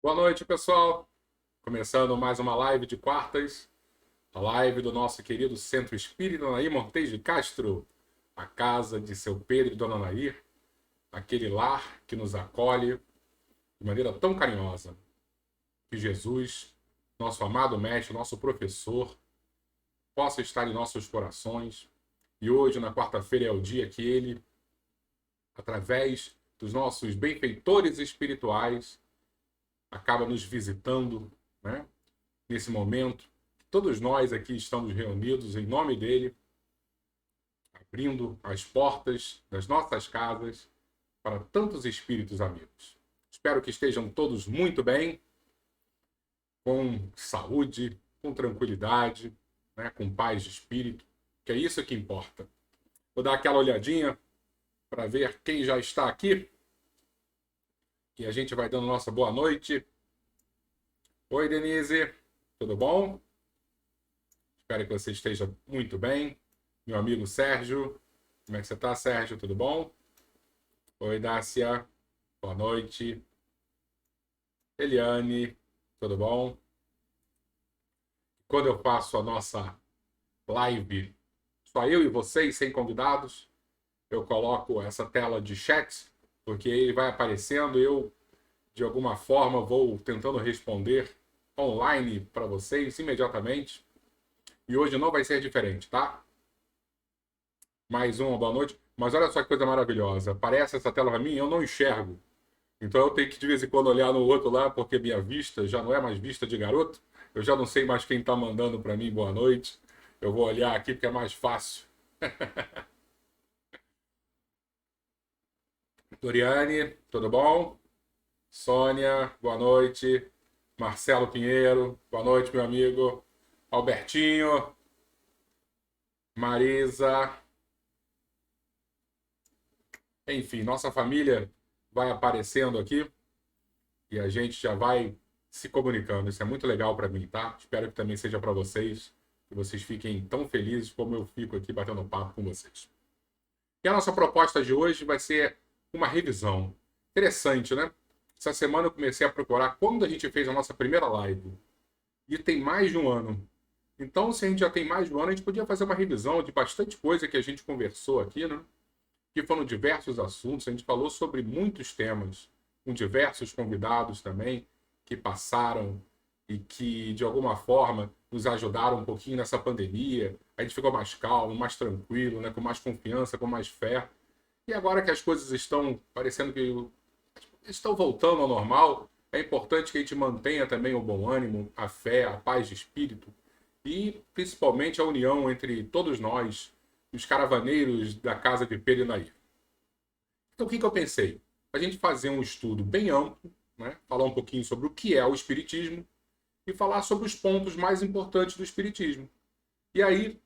Boa noite, pessoal. Começando mais uma live de quartas, a live do nosso querido Centro Espírita Nair Montes de Castro, a casa de seu Pedro e Dona Nair, aquele lar que nos acolhe de maneira tão carinhosa. Que Jesus, nosso amado mestre, nosso professor, possa estar em nossos corações. E hoje, na quarta-feira, é o dia que ele, através dos nossos benfeitores espirituais, acaba nos visitando, né? Nesse momento. Todos nós aqui estamos reunidos em nome dele, abrindo as portas das nossas casas para tantos espíritos amigos. Espero que estejam todos muito bem, com saúde, com tranquilidade, né? Com paz de espírito, que é isso que importa. Vou dar aquela olhadinha para ver quem já está aqui e a gente vai dando nossa boa noite. Oi, Denise, tudo bom? Espero que você esteja muito bem. Meu amigo Sérgio, como é que você está, Sérgio? Tudo bom? Oi, Dácia, boa noite. Eliane, tudo bom? Quando eu faço a nossa live, só eu e vocês, sem convidados, eu coloco essa tela de chat, porque ele vai aparecendo, eu, de alguma forma, vou tentando responder online para vocês imediatamente. E hoje não vai ser diferente, tá? Mais uma boa noite. Mas olha só que coisa maravilhosa. Aparece essa tela para mim, eu não enxergo. Então eu tenho que de vez em quando olhar no outro lá, porque minha vista já não é mais vista de garoto. Eu já não sei mais quem está mandando para mim boa noite. Eu vou olhar aqui porque é mais fácil. Doriane, tudo bom? Sônia, boa noite. Marcelo Pinheiro, boa noite, meu amigo. Albertinho, Marisa. Enfim, nossa família vai aparecendo aqui e a gente já vai se comunicando. Isso é muito legal para mim, tá? Espero que também seja para vocês, que vocês fiquem tão felizes como eu fico aqui batendo papo com vocês. E a nossa proposta de hoje vai ser uma revisão. Interessante, né? Essa semana eu comecei a procurar quando a gente fez a nossa primeira live. E tem mais de um ano. Então, se a gente já tem mais de um ano, a gente podia fazer uma revisão de bastante coisa que a gente conversou aqui, né? Que foram diversos assuntos, a gente falou sobre muitos temas, com diversos convidados também, que passaram e que, de alguma forma, nos ajudaram um pouquinho nessa pandemia. A gente ficou mais calmo, mais tranquilo, né? Com mais confiança, com mais fé. E agora que as coisas estão parecendo que estão voltando ao normal, é importante que a gente mantenha também o bom ânimo, a fé, a paz de espírito e, principalmente, a união entre todos nós, os caravaneiros da casa de Pedro e Nair. Então, o que eu pensei? A gente fazer um estudo bem amplo, né? Falar um pouquinho sobre o que é o Espiritismo e falar sobre os pontos mais importantes do Espiritismo. E aí,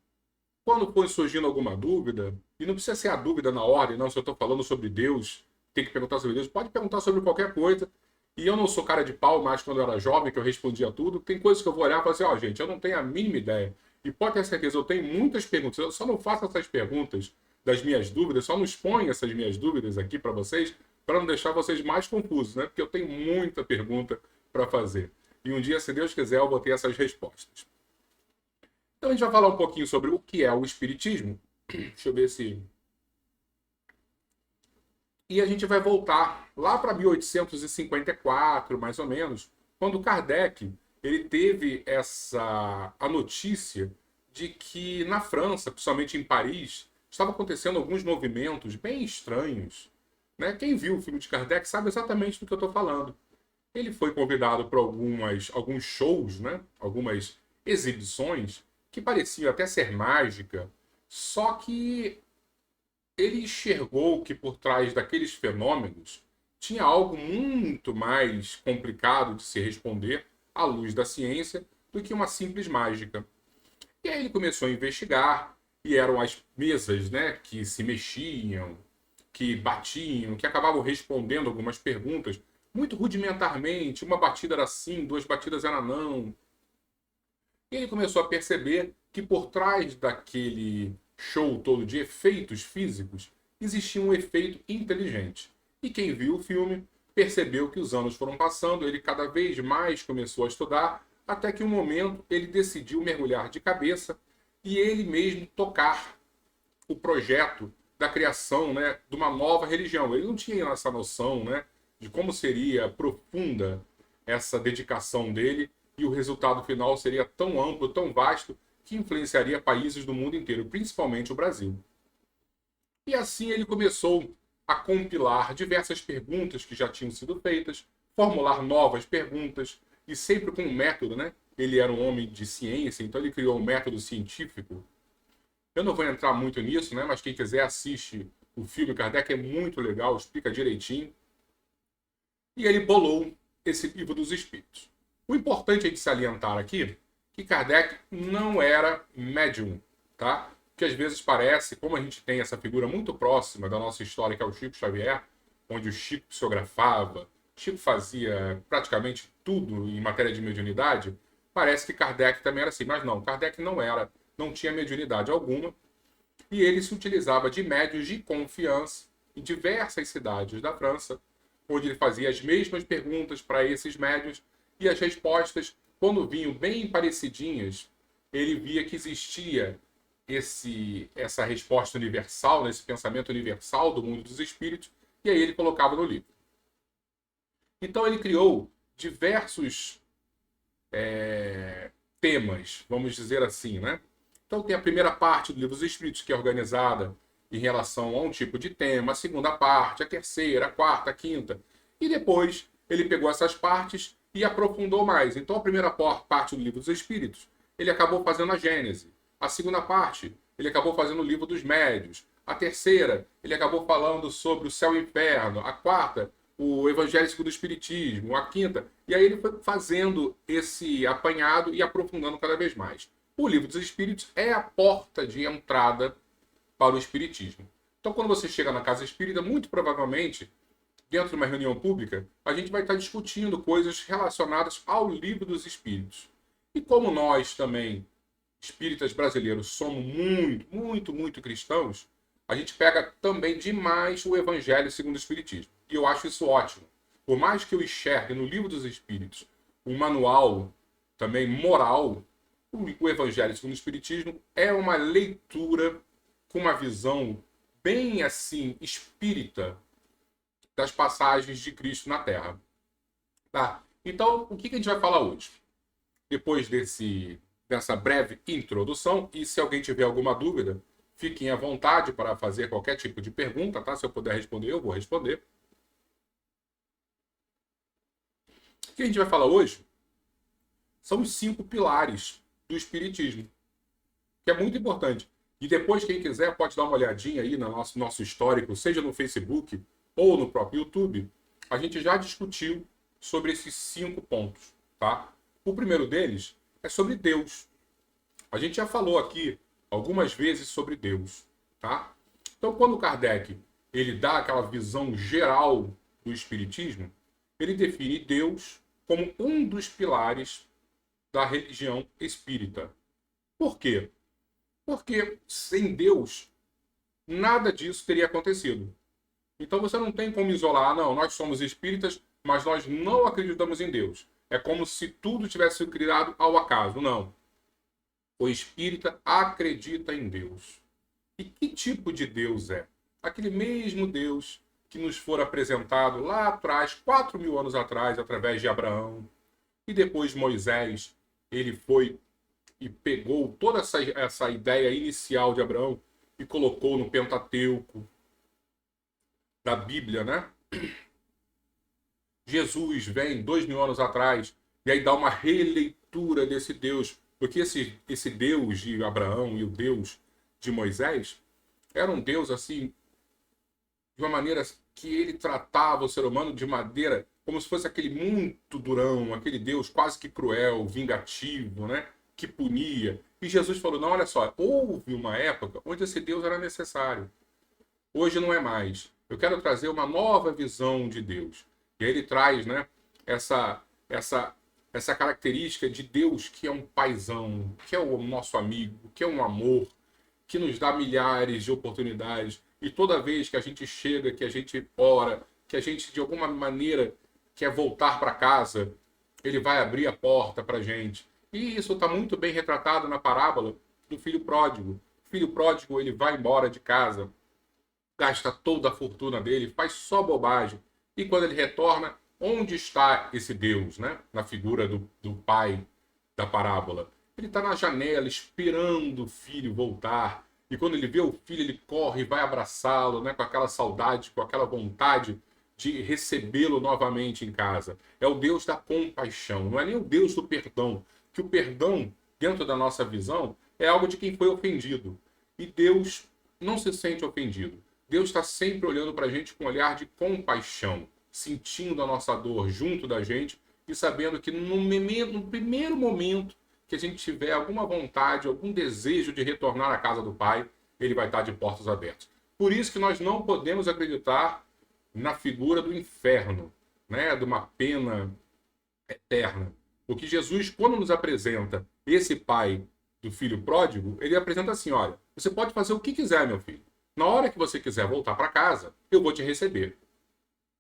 quando for surgindo alguma dúvida, e não precisa ser a dúvida na ordem, não, se eu estou falando sobre Deus, tem que perguntar sobre Deus, pode perguntar sobre qualquer coisa. E eu não sou cara de pau, mas quando eu era jovem, que eu respondia tudo, tem coisas que eu vou olhar e falar assim, ó, gente, eu não tenho a mínima ideia. E pode ter certeza, eu tenho muitas perguntas, eu só não faço essas perguntas das minhas dúvidas, só não exponho essas minhas dúvidas aqui para vocês, para não deixar vocês mais confusos, né? Porque eu tenho muita pergunta para fazer. E um dia, se Deus quiser, eu vou ter essas respostas. Então a gente vai falar um pouquinho sobre o que é o Espiritismo. Deixa eu ver se. E a gente vai voltar lá para 1854, mais ou menos, quando Kardec ele teve a notícia de que na França, principalmente em Paris, estava acontecendo alguns movimentos bem estranhos. Né? Quem viu o filme de Kardec sabe exatamente do que eu estou falando. Ele foi convidado para alguns shows, né? Algumas exibições que pareciam até ser mágica, só que ele enxergou que por trás daqueles fenômenos tinha algo muito mais complicado de se responder à luz da ciência do que uma simples mágica. E aí ele começou a investigar, e eram as mesas, né, que se mexiam, que batiam, que acabavam respondendo algumas perguntas muito rudimentarmente. Uma batida era sim, duas batidas era não. E ele começou a perceber que por trás daquele show todo de efeitos físicos existia um efeito inteligente. E quem viu o filme percebeu que os anos foram passando, ele cada vez mais começou a estudar, até que um momento ele decidiu mergulhar de cabeça e ele mesmo tocar o projeto da criação, né, de uma nova religião. Ele não tinha essa noção, né, de como seria profunda essa dedicação dele, e o resultado final seria tão amplo, tão vasto, que influenciaria países do mundo inteiro, principalmente o Brasil. E assim ele começou a compilar diversas perguntas que já tinham sido feitas, formular novas perguntas, e sempre com um método, né? Ele era um homem de ciência, então ele criou um método científico. Eu não vou entrar muito nisso, né? Mas quem quiser assiste o filme Kardec, é muito legal, explica direitinho. E ele bolou esse livro dos Espíritos. O importante é de salientar aqui que Kardec não era médium, tá? Que às vezes parece, como a gente tem essa figura muito próxima da nossa história, que é o Chico Xavier, onde o Chico psicografava, Chico fazia praticamente tudo em matéria de mediunidade, parece que Kardec também era assim. Mas não, Kardec não tinha mediunidade alguma, e ele se utilizava de médiuns de confiança em diversas cidades da França, onde ele fazia as mesmas perguntas para esses médiuns, e as respostas, quando vinham bem parecidinhas, ele via que existia essa resposta universal, esse pensamento universal do mundo dos espíritos, e aí ele colocava no livro. Então ele criou diversos temas, vamos dizer assim, né? Então tem a primeira parte do livro dos Espíritos, que é organizada em relação a um tipo de tema, a segunda parte, a terceira, a quarta, a quinta, e depois ele pegou essas partes e aprofundou mais. Então a primeira parte do livro dos Espíritos, ele acabou fazendo a Gênese. A segunda parte, ele acabou fazendo o livro dos Médios. A terceira, ele acabou falando sobre o céu e o inferno. A quarta, o Evangelho segundo o Espiritismo. A quinta, e aí ele foi fazendo esse apanhado e aprofundando cada vez mais. O livro dos Espíritos é a porta de entrada para o Espiritismo. Então, quando você chega na casa espírita, muito provavelmente, dentro de uma reunião pública, a gente vai estar discutindo coisas relacionadas ao livro dos Espíritos. E como nós também, espíritas brasileiros, somos muito cristãos, a gente pega também demais o Evangelho segundo o Espiritismo. E eu acho isso ótimo. Por mais que eu enxergue no livro dos Espíritos um manual também moral, o Evangelho segundo o Espiritismo é uma leitura com uma visão bem assim espírita das passagens de Cristo na Terra. Tá? Então, o que a gente vai falar hoje? Depois dessa breve introdução, e se alguém tiver alguma dúvida, fiquem à vontade para fazer qualquer tipo de pergunta, tá? Se eu puder responder, eu vou responder. O que a gente vai falar hoje são os 5 pilares do Espiritismo, que é muito importante. E depois, quem quiser, pode dar uma olhadinha aí no nosso histórico, seja no Facebook ou no próprio YouTube. A gente já discutiu sobre esses 5 pontos, tá? O primeiro deles é sobre Deus. A gente já falou aqui algumas vezes sobre Deus, tá? Então, quando Kardec ele dá aquela visão geral do Espiritismo, ele define Deus como um dos pilares da religião espírita. Por quê? Porque sem Deus, nada disso teria acontecido. Então você não tem como isolar, não, nós somos espíritas, mas nós não acreditamos em Deus. É como se tudo tivesse sido criado ao acaso. Não. O espírita acredita em Deus. E que tipo de Deus é? Aquele mesmo Deus que nos for apresentado lá atrás, 4.000 anos atrás, através de Abraão. E depois Moisés, ele foi e pegou toda essa ideia inicial de Abraão e colocou no Pentateuco da Bíblia, né? Jesus vem 2.000 anos atrás e aí dá uma releitura desse Deus, porque esse Deus de Abraão e o Deus de Moisés era um Deus assim, de uma maneira que ele tratava o ser humano de maneira como se fosse aquele muito durão, aquele Deus quase que cruel, vingativo, né? Que punia. E Jesus falou, não, olha só, houve uma época onde esse Deus era necessário. Hoje não é mais. Eu quero trazer uma nova visão de Deus. E aí ele traz, né, essa característica de Deus que é um paizão, que é o nosso amigo, que é um amor, que nos dá milhares de oportunidades. E toda vez que a gente chega, que a gente ora, que a gente, de alguma maneira, quer voltar para casa, ele vai abrir a porta para a gente. E isso está muito bem retratado na parábola do filho pródigo. O filho pródigo, ele vai embora de casa, gasta toda a fortuna dele, faz só bobagem. E quando ele retorna, onde está esse Deus, né? Na figura do pai da parábola. Ele está na janela esperando o filho voltar. E quando ele vê o filho, ele corre e vai abraçá-lo, né? Com aquela saudade, com aquela vontade de recebê-lo novamente em casa. É o Deus da compaixão, não é nem o Deus do perdão. Que o perdão, dentro da nossa visão, é algo de quem foi ofendido. E Deus não se sente ofendido. Deus está sempre olhando para a gente com um olhar de compaixão, sentindo a nossa dor junto da gente e sabendo que no primeiro momento que a gente tiver alguma vontade, algum desejo de retornar à casa do Pai, ele vai estar de portas abertas. Por isso que nós não podemos acreditar na figura do inferno, né, de uma pena eterna. Porque Jesus, quando nos apresenta esse pai do filho pródigo, ele apresenta assim, olha, você pode fazer o que quiser, meu filho. Na hora que você quiser voltar para casa, eu vou te receber.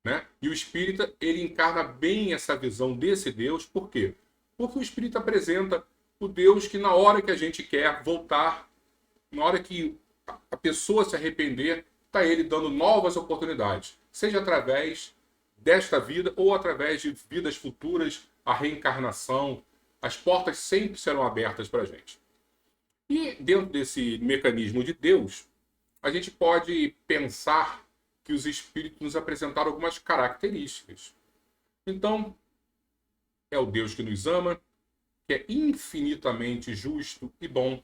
Né? E o espírita, ele encarna bem essa visão desse Deus, por quê? Porque o espírita apresenta o Deus que na hora que a gente quer voltar, na hora que a pessoa se arrepender, está ele dando novas oportunidades, seja através desta vida ou através de vidas futuras, a reencarnação, as portas sempre serão abertas para a gente. E dentro desse mecanismo de Deus, a gente pode pensar que os espíritos nos apresentaram algumas características. Então, é o Deus que nos ama, que é infinitamente justo e bom.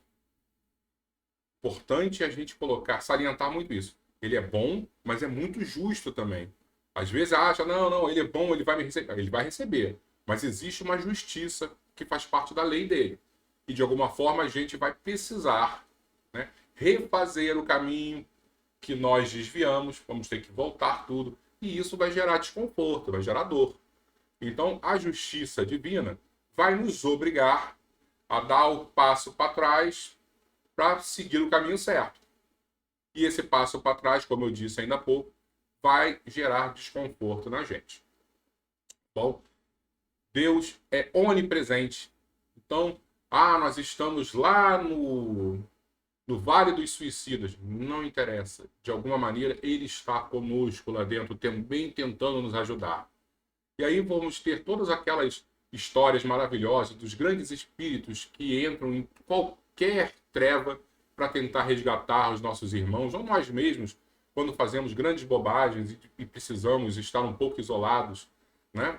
Importante a gente salientar muito isso. Ele é bom, mas é muito justo também. Às vezes acha, não, ele é bom, ele vai me receber. Ele vai receber. Mas existe uma justiça que faz parte da lei dele. E de alguma forma a gente vai precisar, né, refazer o caminho que nós desviamos, vamos ter que voltar tudo. E isso vai gerar desconforto, vai gerar dor. Então a justiça divina vai nos obrigar a dar o passo para trás para seguir o caminho certo. E esse passo para trás, como eu disse ainda há pouco, vai gerar desconforto na gente. Bom, Deus é onipresente. Então, nós estamos lá no Vale dos Suicidas. Não interessa. De alguma maneira, ele está conosco lá dentro, também tentando nos ajudar. E aí vamos ter todas aquelas histórias maravilhosas dos grandes espíritos que entram em qualquer treva para tentar resgatar os nossos irmãos, ou nós mesmos, quando fazemos grandes bobagens e precisamos estar um pouco isolados, né?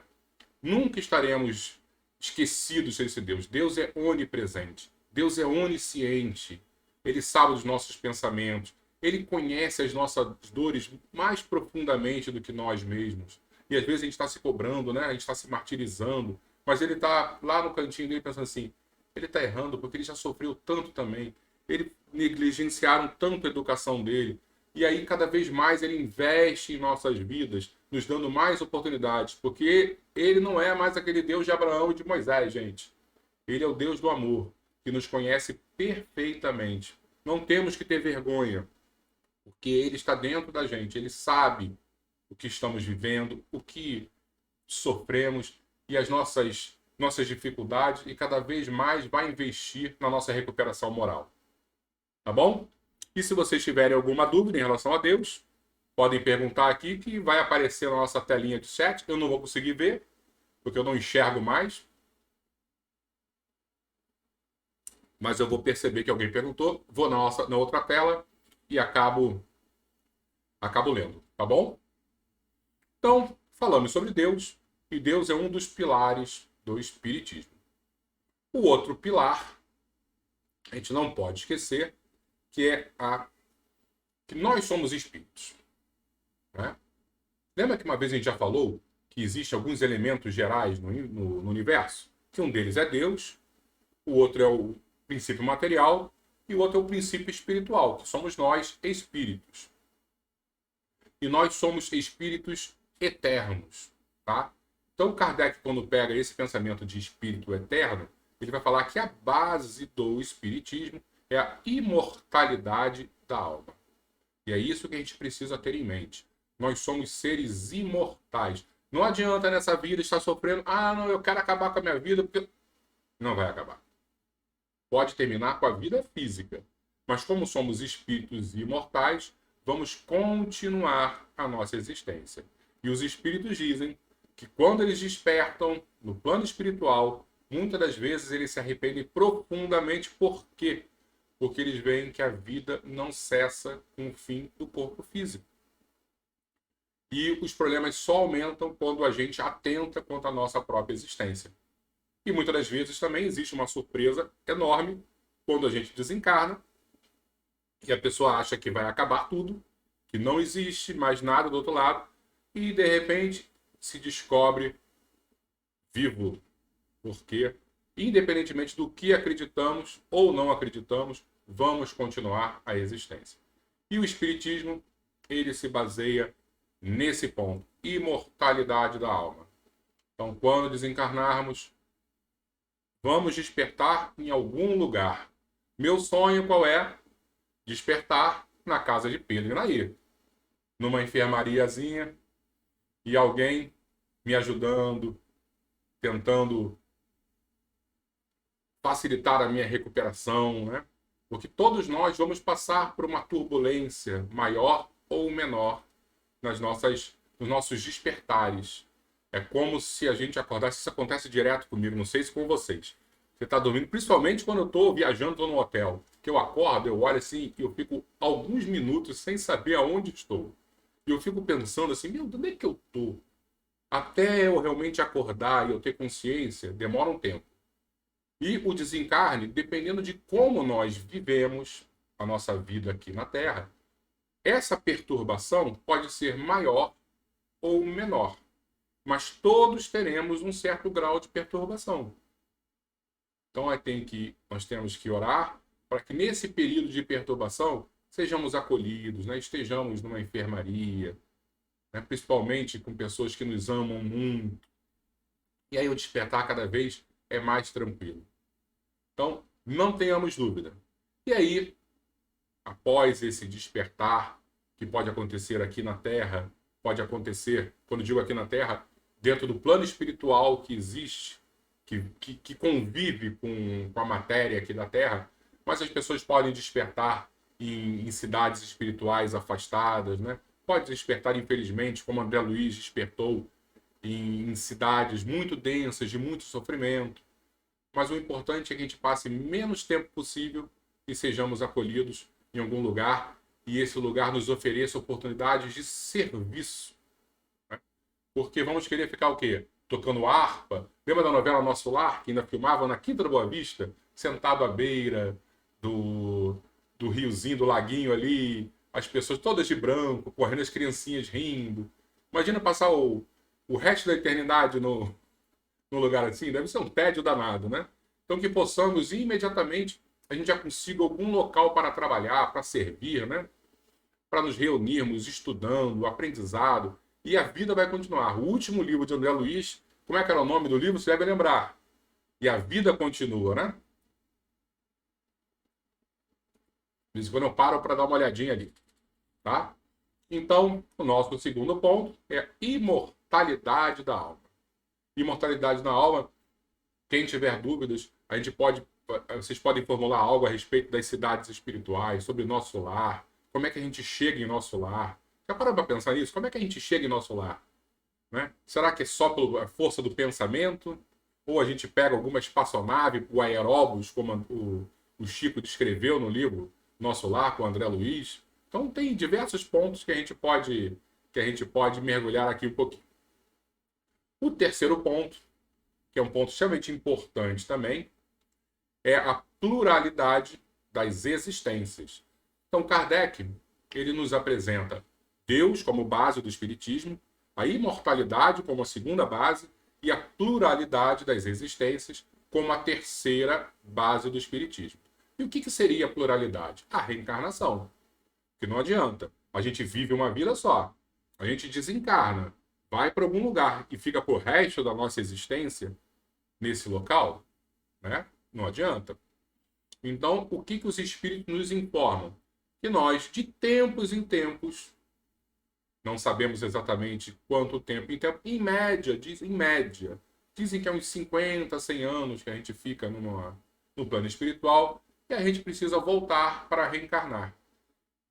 Nunca estaremos esquecidos desse Deus. Deus é onipresente. Deus é onisciente. Ele sabe dos nossos pensamentos. Ele conhece as nossas dores mais profundamente do que nós mesmos. E às vezes a gente está se cobrando, né? A gente está se martirizando. Mas ele está lá no cantinho dele pensando assim, ele está errando porque ele já sofreu tanto também. Ele negligenciaram tanto a educação dele. E aí, cada vez mais, ele investe em nossas vidas, nos dando mais oportunidades. Porque ele não é mais aquele Deus de Abraão e de Moisés, gente. Ele é o Deus do amor, que nos conhece perfeitamente. Não temos que ter vergonha, porque ele está dentro da gente. Ele sabe o que estamos vivendo, o que sofremos e as nossas dificuldades, e cada vez mais vai investir na nossa recuperação moral. Tá bom? E se vocês tiverem alguma dúvida em relação a Deus, podem perguntar aqui, que vai aparecer na nossa telinha de chat. Eu não vou conseguir ver, porque eu não enxergo mais. Mas eu vou perceber que alguém perguntou, vou na outra tela e acabo lendo, tá bom? Então, falamos sobre Deus, e Deus é um dos pilares do Espiritismo. O outro pilar, a gente não pode esquecer, que é que nós somos espíritos. Né? Lembra que uma vez a gente já falou que existem alguns elementos gerais no universo? Que um deles é Deus, o outro é o princípio material e o outro é o princípio espiritual, que somos nós, espíritos. E nós somos espíritos eternos. Tá? Então, Kardec, quando pega esse pensamento de espírito eterno, ele vai falar que a base do espiritismo é a imortalidade da alma. E é isso que a gente precisa ter em mente. Nós somos seres imortais. Não adianta nessa vida estar sofrendo. Ah, não, eu quero acabar com a minha vida, porque não vai acabar. Pode terminar com a vida física. Mas como somos espíritos imortais, vamos continuar a nossa existência. E os espíritos dizem que quando eles despertam no plano espiritual, muitas das vezes eles se arrependem profundamente. Por quê? Porque eles veem que a vida não cessa com o fim do corpo físico. E os problemas só aumentam quando a gente atenta quanto à nossa própria existência. E muitas das vezes também existe uma surpresa enorme quando a gente desencarna e a pessoa acha que vai acabar tudo, que não existe mais nada do outro lado, e de repente se descobre vivo. Porque, independentemente do que acreditamos ou não acreditamos, vamos continuar a existência. E o Espiritismo, ele se baseia nesse ponto, imortalidade da alma. Então, quando desencarnarmos, vamos despertar em algum lugar. Meu sonho qual é? Despertar na casa de Pedro e Nair, numa enfermariazinha, e alguém me ajudando, tentando facilitar a minha recuperação, né? Porque todos nós vamos passar por uma turbulência maior ou menor nos nossos despertares. É como se a gente acordasse. Isso acontece direto comigo, não sei se com vocês. Você está dormindo, principalmente quando eu estou viajando, estou no hotel. Que eu acordo, eu olho assim e eu fico alguns minutos sem saber aonde estou. E eu fico pensando assim, meu, onde é que eu estou? Até eu realmente acordar e eu ter consciência, demora um tempo. E o desencarne, dependendo de como nós vivemos a nossa vida aqui na Terra, essa perturbação pode ser maior ou menor. Mas todos teremos um certo grau de perturbação. Então nós temos que orar para que nesse período de perturbação sejamos acolhidos, né? Estejamos numa enfermaria, né? Principalmente com pessoas que nos amam muito. E aí o despertar cada vez é mais tranquilo. Então, não tenhamos dúvida. E aí, após esse despertar, que pode acontecer aqui na Terra, pode acontecer, quando digo aqui na Terra, dentro do plano espiritual que existe, que convive com a matéria aqui da Terra, mas as pessoas podem despertar em cidades espirituais afastadas, né? Pode despertar, infelizmente, como André Luiz despertou, em cidades muito densas, de muito sofrimento. Mas o importante é que a gente passe menos tempo possível e sejamos acolhidos em algum lugar e esse lugar nos ofereça oportunidades de serviço. Né? Porque vamos querer ficar o quê? Tocando harpa. Lembra da novela Nosso Lar, que ainda filmava na Quinta da Boa Vista, sentado à beira do riozinho, do laguinho ali, as pessoas todas de branco, correndo, as criancinhas rindo. Imagina passar o resto da eternidade num lugar assim, deve ser um tédio danado, né? Então que possamos imediatamente, a gente já consiga algum local para trabalhar, para servir, né? Para nos reunirmos, estudando, aprendizado, e a vida vai continuar. O último livro de André Luiz, como é que era o nome do livro? Você deve lembrar. E a vida continua, né? De vez em quando eu paro para dar uma olhadinha ali, tá? Então, o nosso segundo ponto é a imortalidade da alma. Imortalidade da alma, quem tiver dúvidas, vocês podem formular algo a respeito das cidades espirituais, sobre nosso lar, como é que a gente chega em nosso lar. Já parou para pensar nisso? Como é que a gente chega em nosso lar? Né? Será que é só pela força do pensamento? Ou a gente pega alguma espaçonave, o aeróbus, como o Chico descreveu no livro Nosso Lar, com o André Luiz? Então tem diversos pontos que a gente pode mergulhar aqui um pouquinho. O terceiro ponto, que é um ponto extremamente importante também, é a pluralidade das existências. Então, Kardec, ele nos apresenta Deus como base do Espiritismo, a imortalidade como a segunda base e a pluralidade das existências como a terceira base do Espiritismo. E o que seria a pluralidade? A reencarnação. Que não adianta. A gente vive uma vida só. A gente desencarna, vai para algum lugar e fica por resto da nossa existência nesse local, né? Não adianta. Então, o que os espíritos nos informam? Que nós, de tempos em tempos, Não sabemos exatamente quanto tempo. Então, em média, dizem que é uns 50, 100 anos que a gente fica no plano espiritual e a gente precisa voltar para reencarnar.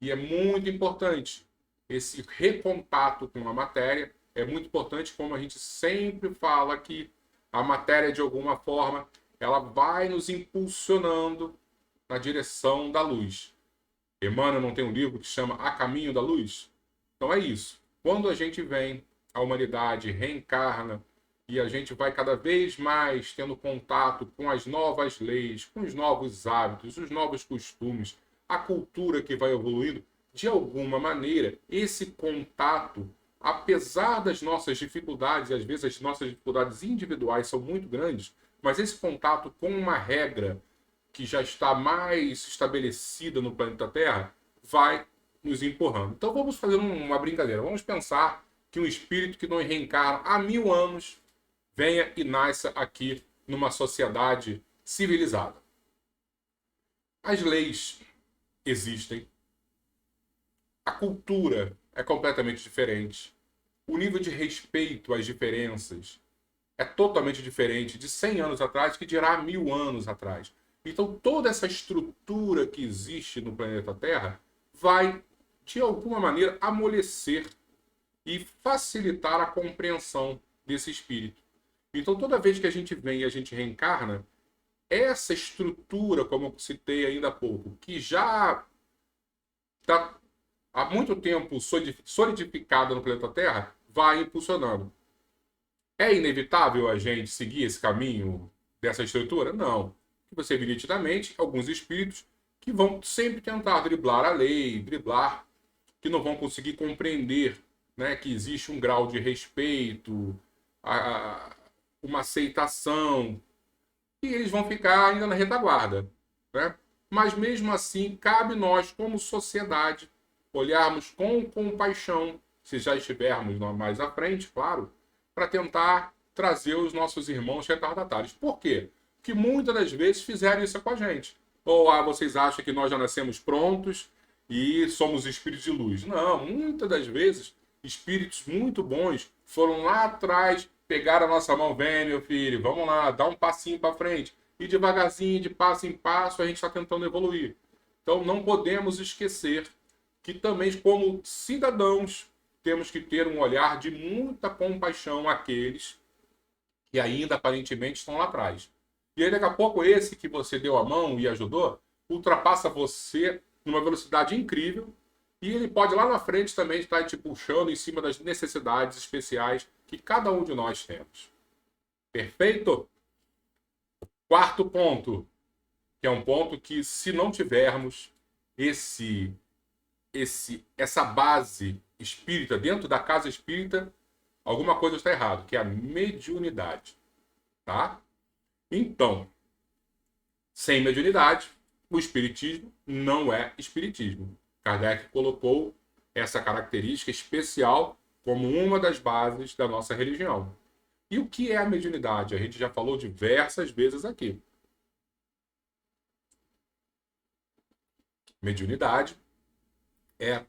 E é muito importante esse recontato com a matéria. É muito importante, como a gente sempre fala, que a matéria, de alguma forma, ela vai nos impulsionando na direção da luz. Emmanuel não tem um livro que chama A Caminho da Luz? Então é isso. Quando a gente vem, a humanidade reencarna e a gente vai cada vez mais tendo contato com as novas leis, com os novos hábitos, os novos costumes, a cultura que vai evoluindo, de alguma maneira, esse contato, apesar das nossas dificuldades, e às vezes as nossas dificuldades individuais são muito grandes, mas esse contato com uma regra que já está mais estabelecida no planeta Terra, vai nos empurrando. Então vamos fazer uma brincadeira. Vamos pensar que um espírito que não reencarna há 1000 anos venha e nasça aqui numa sociedade civilizada. As leis existem. A cultura é completamente diferente. O nível de respeito às diferenças é totalmente diferente de 100 anos atrás, que dirá 1000 anos atrás. Então, toda essa estrutura que existe no planeta Terra vai, de alguma maneira, amolecer e facilitar a compreensão desse espírito. Então, toda vez que a gente vem e a gente reencarna, essa estrutura, como eu citei ainda há pouco, que já está há muito tempo solidificada no planeta Terra, vai impulsionando. É inevitável a gente seguir esse caminho dessa estrutura? Não. Você vê nitidamente alguns espíritos que vão sempre tentar driblar a lei, driblar, que não vão conseguir compreender, né, que existe um grau de respeito, uma aceitação, e eles vão ficar ainda na retaguarda, né? Mas mesmo assim, cabe nós, como sociedade, olharmos com compaixão, se já estivermos mais à frente, claro, para tentar trazer os nossos irmãos retardatários. Por quê? Porque muitas das vezes fizeram isso com a gente. Ou vocês acham que nós já nascemos prontos e somos espíritos de luz. Não, muitas das vezes, espíritos muito bons foram lá atrás, pegaram a nossa mão, vem meu filho, vamos lá, dá um passinho para frente. E devagarzinho, de passo em passo, a gente está tentando evoluir. Então não podemos esquecer que também, como cidadãos, temos que ter um olhar de muita compaixão àqueles que ainda aparentemente estão lá atrás. E aí daqui a pouco esse que você deu a mão e ajudou, ultrapassa você numa velocidade incrível e ele pode lá na frente também estar te puxando em cima das necessidades especiais que cada um de nós temos. Perfeito? Quarto ponto, que é um ponto que se não tivermos essa base espírita dentro da casa espírita, alguma coisa está errada, que é a mediunidade, tá? Então, sem mediunidade, o espiritismo não é espiritismo. Kardec colocou essa característica especial como uma das bases da nossa religião. E o que é a mediunidade? A gente já falou diversas vezes aqui. Mediunidade é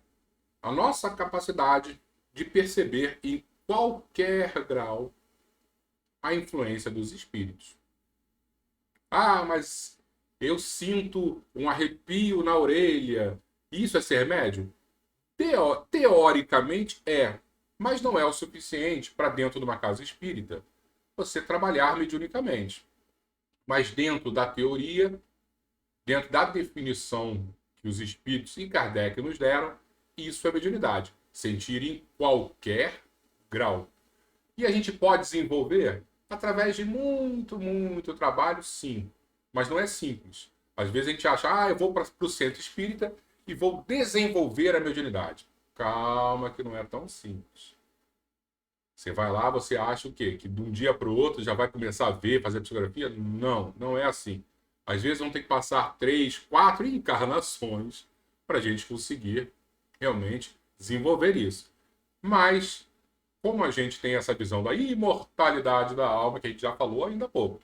a nossa capacidade de perceber em qualquer grau a influência dos espíritos. Mas eu sinto um arrepio na orelha. Isso é ser médium? Teoricamente é, mas não é o suficiente para dentro de uma casa espírita você trabalhar mediunicamente. Mas dentro da teoria, dentro da definição que os espíritos e Kardec nos deram, isso é mediunidade. Sentir em qualquer grau. E a gente pode desenvolver através de muito, muito trabalho, sim. Mas não é simples. Às vezes a gente acha, eu vou para o centro espírita e vou desenvolver a mediunidade. Calma que não é tão simples. Você vai lá, você acha o quê? Que de um dia para o outro já vai começar a ver, fazer psicografia? Não, não é assim. Às vezes vão ter que passar 3, 4 encarnações para a gente conseguir realmente desenvolver isso. Mas, como a gente tem essa visão da imortalidade da alma, que a gente já falou ainda há pouco,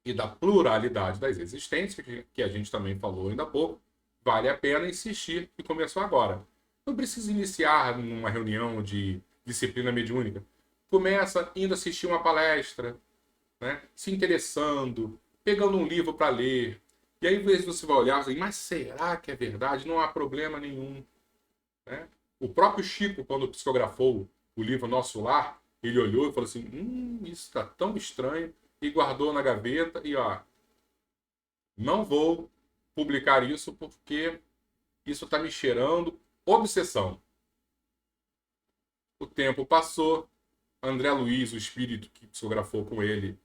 e da pluralidade das existências, que a gente também falou ainda há pouco, vale a pena insistir e começou agora. Não precisa iniciar numa reunião de disciplina mediúnica. Começa indo assistir uma palestra, né? Se interessando, pegando um livro para ler. E aí, às vezes, você vai olhar e dizer, mas será que é verdade? Não há problema nenhum. Né? O próprio Chico, quando psicografou o livro Nosso Lar, ele olhou e falou assim, isso está tão estranho, e guardou na gaveta, e ó, não vou publicar isso porque isso está me cheirando obsessão. O tempo passou, André Luiz, o espírito que psicografou com ele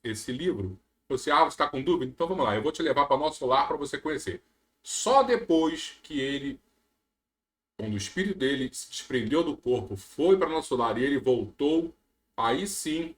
esse livro, falou assim, você está com dúvida? Então vamos lá, eu vou te levar para Nosso Lar para você conhecer. Só depois que ele, quando o espírito dele se desprendeu do corpo, foi para Nosso Lar e ele voltou, aí sim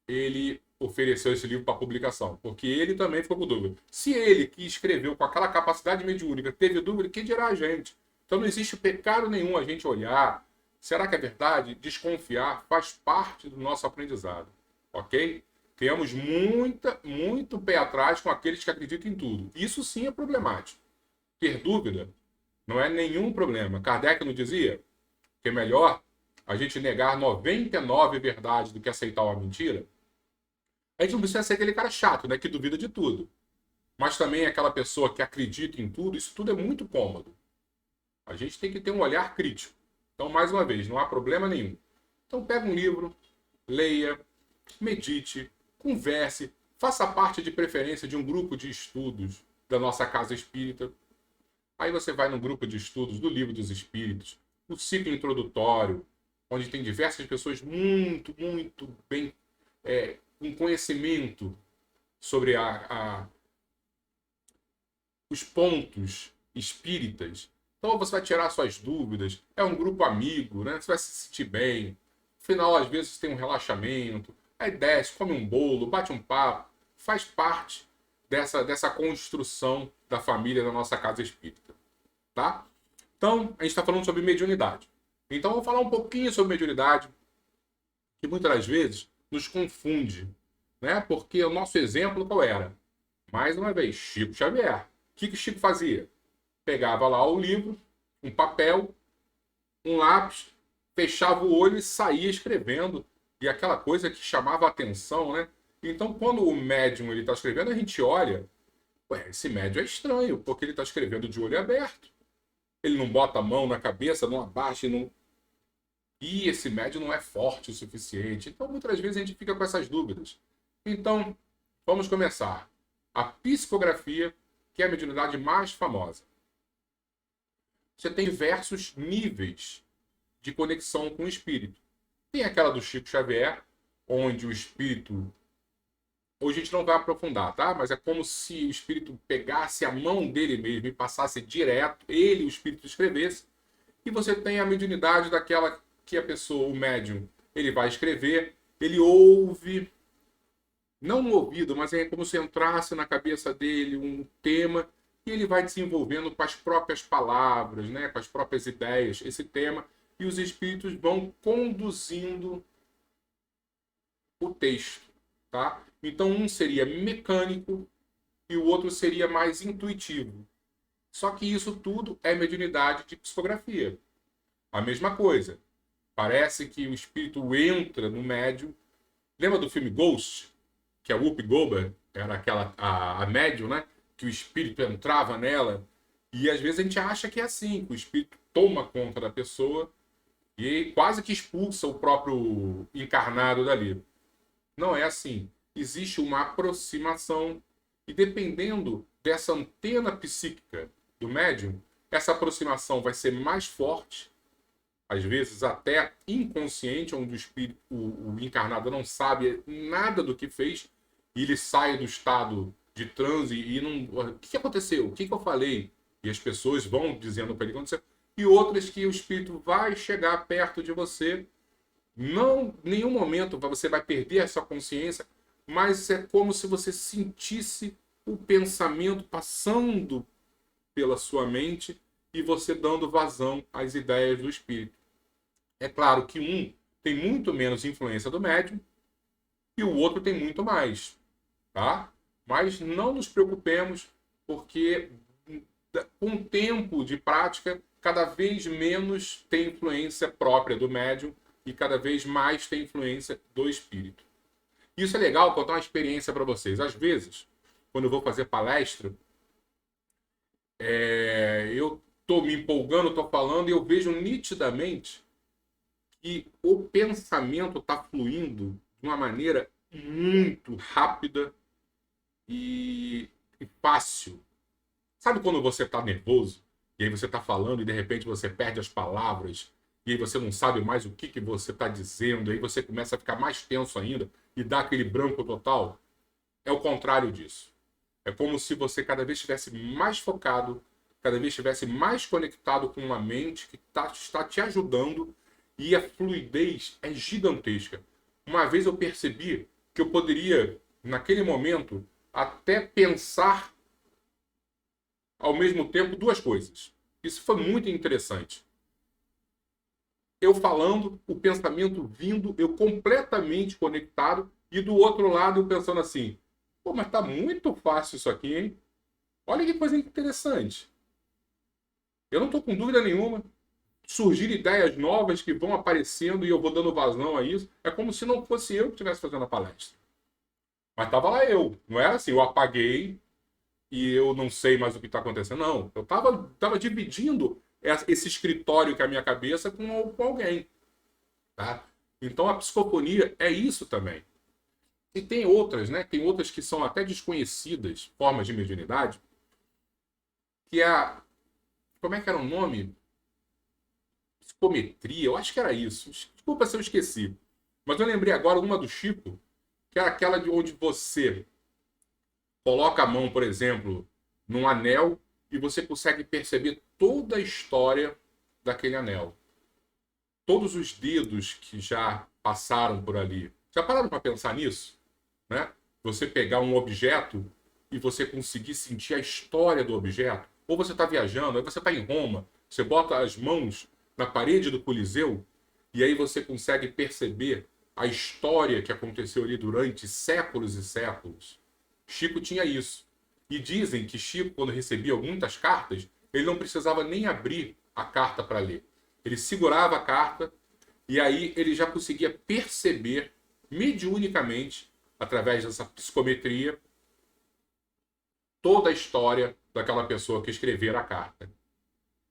ele ofereceu esse livro para publicação, porque ele também ficou com dúvida. Se ele, que escreveu com aquela capacidade mediúnica, teve dúvida, quem dirá a gente? Então não existe pecado nenhum a gente olhar. Será que é verdade? Desconfiar faz parte do nosso aprendizado, ok? Tenhamos muito pé atrás com aqueles que acreditam em tudo. Isso sim é problemático. Ter dúvida não é nenhum problema. Kardec não dizia que é melhor a gente negar 99 verdades do que aceitar uma mentira? A gente não precisa ser aquele cara chato, né, que duvida de tudo. Mas também aquela pessoa que acredita em tudo, isso tudo é muito cômodo. A gente tem que ter um olhar crítico. Então, mais uma vez, não há problema nenhum. Então, pega um livro, leia, medite, converse, faça parte de preferência de um grupo de estudos da nossa casa espírita. Aí você vai no grupo de estudos do Livro dos Espíritos, o ciclo introdutório, onde tem diversas pessoas muito bem com conhecimento sobre os pontos espíritas. Então você vai tirar suas dúvidas, é um grupo amigo, né? Você vai se sentir bem. No final, às vezes, tem um relaxamento, aí desce, come um bolo, bate um papo, faz parte dessa construção da família da nossa casa espírita. Tá? Então, a gente está falando sobre mediunidade. Então, eu vou falar um pouquinho sobre mediunidade, que muitas das vezes nos confunde, né? Porque o nosso exemplo qual era? Mais uma vez, Chico Xavier. O que Chico fazia? Pegava lá o livro, um papel, um lápis, fechava o olho e saía escrevendo. E aquela coisa que chamava a atenção, né? Então, quando o médium está escrevendo, a gente olha, esse médium é estranho, porque ele está escrevendo de olho aberto. Ele não bota a mão na cabeça, não abaixa, não... E esse médium não é forte o suficiente. Então, muitas vezes a gente fica com essas dúvidas. Então, vamos começar. A psicografia, que é a mediunidade mais famosa. Você tem diversos níveis de conexão com o espírito. Tem aquela do Chico Xavier, onde o espírito... Hoje a gente não vai aprofundar, tá? Mas é como se o espírito pegasse a mão dele mesmo e passasse direto, ele, o espírito, escrevesse. E você tem a mediunidade daquela que a pessoa, o médium, ele vai escrever, ele ouve, não no ouvido, mas é como se entrasse na cabeça dele um tema e ele vai desenvolvendo com as próprias palavras, né, com as próprias ideias, esse tema, e os espíritos vão conduzindo o texto, tá? Então um seria mecânico e o outro seria mais intuitivo. Só que isso tudo é mediunidade de psicografia. A mesma coisa. Parece que o espírito entra no médium. Lembra do filme Ghost? Que a Whoopi Goldberg era a médium, né? Que o espírito entrava nela. E às vezes a gente acha que é assim, que o espírito toma conta da pessoa e quase que expulsa o próprio encarnado dali. Não é assim. Existe uma aproximação e dependendo dessa antena psíquica do médium, essa aproximação vai ser mais forte, às vezes até inconsciente, onde o espírito, o encarnado não sabe nada do que fez, e ele sai do estado de transe e não... O que aconteceu? O que eu falei? E as pessoas vão dizendo para ele o que aconteceu. E outras que o espírito vai chegar perto de você, não, em nenhum momento você vai perder essa consciência, mas é como se você sentisse o pensamento passando pela sua mente e você dando vazão às ideias do espírito. É claro que um tem muito menos influência do médium e o outro tem muito mais, tá? Mas não nos preocupemos, porque com o tempo de prática cada vez menos tem influência própria do médium e cada vez mais tem influência do espírito. Isso é legal, contar uma experiência para vocês. Às vezes, quando eu vou fazer palestra, eu estou me empolgando, estou falando e eu vejo nitidamente que o pensamento está fluindo de uma maneira muito rápida e fácil. Sabe quando você está nervoso e aí você está falando e de repente você perde as palavras e aí você não sabe mais o que você está dizendo, e aí você começa a ficar mais tenso ainda e dá aquele branco total? É o contrário disso. É como se você cada vez estivesse mais focado, cada vez estivesse mais conectado com uma mente que está te ajudando e a fluidez é gigantesca. Uma vez eu percebi que eu poderia, naquele momento, até pensar ao mesmo tempo duas coisas. Isso foi muito interessante. Eu falando, o pensamento vindo, eu completamente conectado, e do outro lado eu pensando assim, pô, mas tá muito fácil isso aqui, hein? Olha que coisa interessante. Eu não estou com dúvida nenhuma. Surgir ideias novas que vão aparecendo e eu vou dando vazão a isso. É como se não fosse eu que estivesse fazendo a palestra. Mas estava lá eu. Não era assim, eu apaguei e eu não sei mais o que está acontecendo. Não, eu estava dividindo esse escritório que é a minha cabeça com alguém. Tá? Então a psicofonia é isso também. E tem outras, né? Tem outras que são até desconhecidas, formas de mediunidade, que é a... Como é que era o nome? Psicometria, eu acho que era isso. Desculpa se eu esqueci. Mas eu lembrei agora uma do Chico, que era aquela de onde você coloca a mão, por exemplo, num anel e você consegue perceber toda a história daquele anel. Todos os dedos que já passaram por ali. Já pararam para pensar nisso? Né? Você pegar um objeto e você conseguir sentir a história do objeto. Ou você está viajando, aí você está em Roma, você bota as mãos na parede do Coliseu e aí você consegue perceber a história que aconteceu ali durante séculos e séculos. Chico tinha isso. E dizem que Chico, quando recebia muitas cartas, ele não precisava nem abrir a carta para ler. Ele segurava a carta e aí ele já conseguia perceber mediunicamente, através dessa psicometria, toda a história daquela pessoa que escrevera a carta.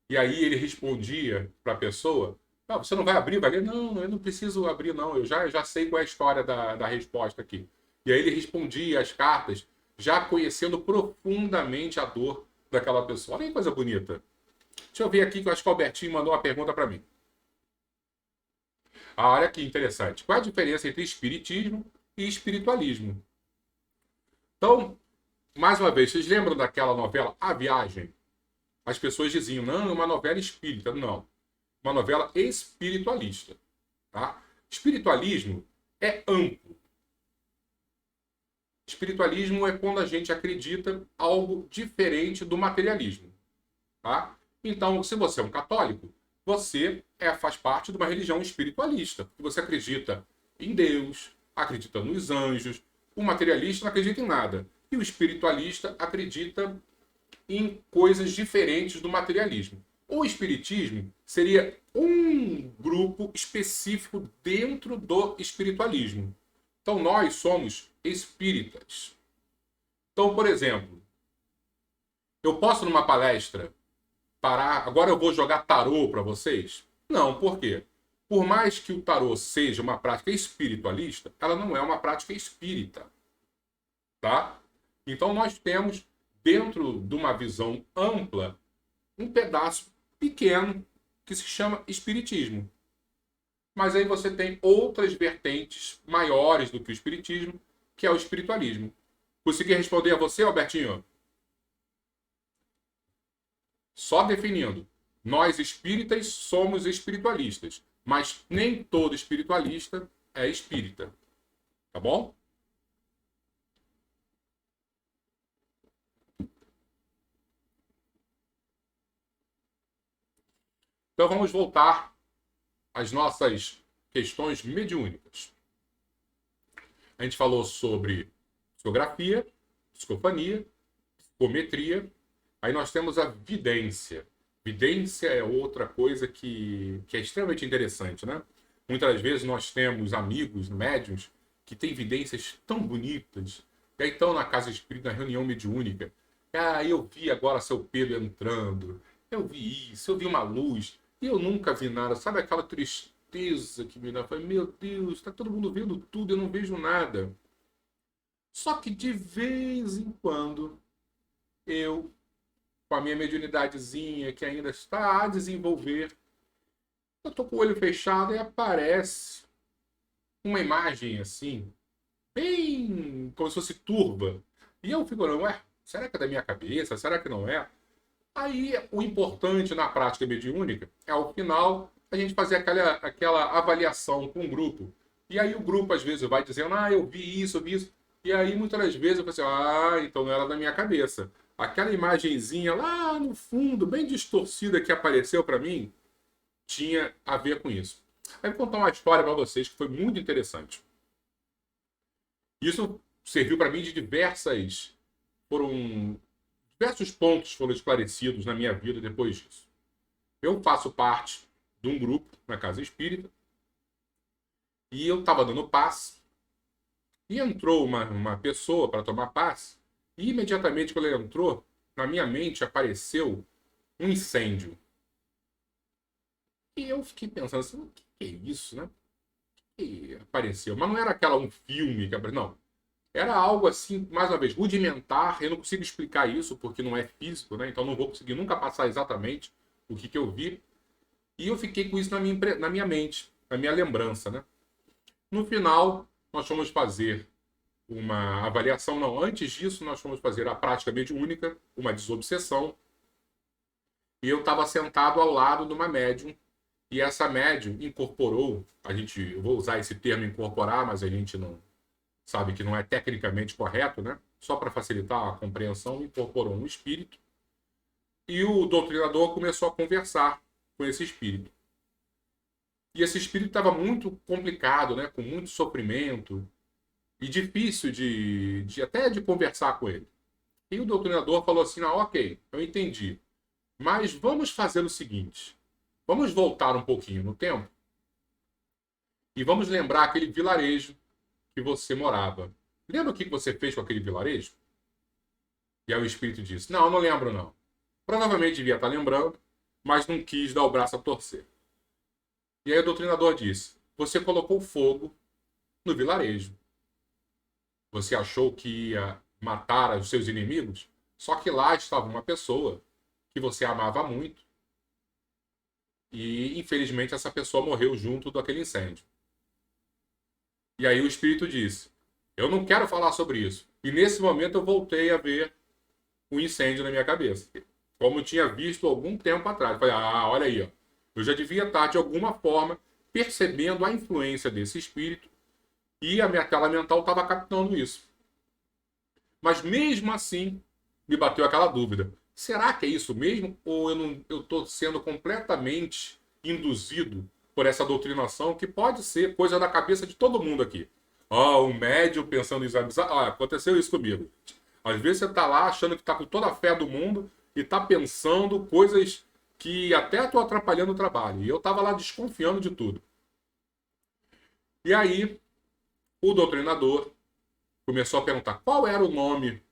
E aí ele respondia para a pessoa, não, você não vai abrir, vai ler? Não, eu não preciso abrir não, eu já sei qual é a história da resposta aqui. E aí ele respondia as cartas, já conhecendo profundamente a dor daquela pessoa. Olha que coisa bonita. Deixa eu ver aqui, que eu acho que o Albertinho mandou uma pergunta para mim. Ah, olha que interessante. Qual é a diferença entre espiritismo e espiritualismo? Então, mais uma vez, vocês lembram daquela novela A Viagem? As pessoas diziam, não, é uma novela espírita. Não, uma novela espiritualista. Tá? Espiritualismo é amplo. Espiritualismo é quando a gente acredita algo diferente do materialismo. Tá? Então, se você é um católico, você faz parte de uma religião espiritualista. Você acredita em Deus, acredita nos anjos. O materialista não acredita em nada. E o espiritualista acredita em coisas diferentes do materialismo. O espiritismo seria um grupo específico dentro do espiritualismo. Então, nós somos espíritas. Então, por exemplo, eu posso numa palestra parar, agora eu vou jogar tarô para vocês? Não, por quê? Por mais que o tarô seja uma prática espiritualista, ela não é uma prática espírita. Tá? Então nós temos, dentro de uma visão ampla, um pedaço pequeno que se chama espiritismo. Mas aí você tem outras vertentes maiores do que o espiritismo, que é o espiritualismo. Consegui responder a você, Albertinho? Só definindo. Nós espíritas somos espiritualistas, mas nem todo espiritualista é espírita. Tá bom? Então vamos voltar às nossas questões mediúnicas. A gente falou sobre psicografia, psicofania, psicometria. Aí nós temos a vidência. Vidência é outra coisa que é extremamente interessante, né? Muitas vezes nós temos amigos, médiuns, que têm vidências tão bonitas. E aí estão na casa espírita, na reunião mediúnica. Ah, eu vi agora seu Pedro entrando. Eu vi isso, eu vi uma luz. E eu nunca vi nada. Sabe aquela tristeza que me dá? Eu falei, meu Deus, está todo mundo vendo tudo, eu não vejo nada. Só que de vez em quando, eu, com a minha mediunidadezinha que ainda está a desenvolver, eu tô com o olho fechado e aparece uma imagem assim, bem como se fosse turva. E eu fico olhando, ué, será que é da minha cabeça? Será que não é? Aí o importante na prática mediúnica é ao final a gente fazer aquela avaliação com o grupo. E aí o grupo às vezes vai dizendo, ah, eu vi isso, eu vi isso. E aí muitas das vezes eu falo assim, ah, então não era da minha cabeça. Aquela imagenzinha lá no fundo, bem distorcida que apareceu para mim, tinha a ver com isso. Aí vou contar uma história para vocês que foi muito interessante. Isso serviu para mim de diversos pontos foram esclarecidos na minha vida depois disso. Eu faço parte de um grupo na casa espírita e eu estava dando passe e entrou uma pessoa para tomar passe e imediatamente quando ele entrou, na minha mente apareceu um incêndio. E eu fiquei pensando assim, o que é isso, né? E apareceu. Mas não era um filme que apareceu, não. Era algo assim, mais uma vez, rudimentar. Eu não consigo explicar isso porque não é físico, né? Então não vou conseguir nunca passar exatamente o que eu vi. E eu fiquei com isso na minha mente, na minha lembrança, né? No final, nós fomos fazer uma avaliação. Não, antes disso, nós fomos fazer a prática mediúnica, uma desobsessão. E eu estava sentado ao lado de uma médium. E essa médium incorporou, eu vou usar esse termo incorporar, mas a gente não sabe que não é tecnicamente correto, né? Só para facilitar a compreensão, incorporou um espírito e o doutrinador começou a conversar com esse espírito. E esse espírito estava muito complicado, né? Com muito sofrimento e difícil até de conversar com ele. E o doutrinador falou assim, ah, ok, eu entendi, mas vamos fazer o seguinte, vamos voltar um pouquinho no tempo e vamos lembrar aquele vilarejo que você morava. Lembra o que você fez com aquele vilarejo? E aí o espírito disse, não, não lembro não. Provavelmente devia estar lembrando, mas não quis dar o braço a torcer. E aí o doutrinador disse, você colocou fogo no vilarejo. Você achou que ia matar os seus inimigos? Só que lá estava uma pessoa que você amava muito e, infelizmente, essa pessoa morreu junto daquele incêndio. E aí o espírito disse, eu não quero falar sobre isso. E nesse momento eu voltei a ver um incêndio na minha cabeça. Como eu tinha visto algum tempo atrás. Eu falei, ah, olha aí, ó. Eu já devia estar, de alguma forma, percebendo a influência desse espírito e a minha tela mental estava captando isso. Mas mesmo assim, me bateu aquela dúvida. Será que é isso mesmo? Ou eu estou sendo completamente induzido por essa doutrinação que pode ser coisa da cabeça de todo mundo aqui? Ah, um médium pensando em exames. Ah, aconteceu isso comigo. Às vezes você está lá achando que está com toda a fé do mundo e está pensando coisas que até estão atrapalhando o trabalho. E eu estava lá desconfiando de tudo. E aí, o doutrinador começou a perguntar qual era o nome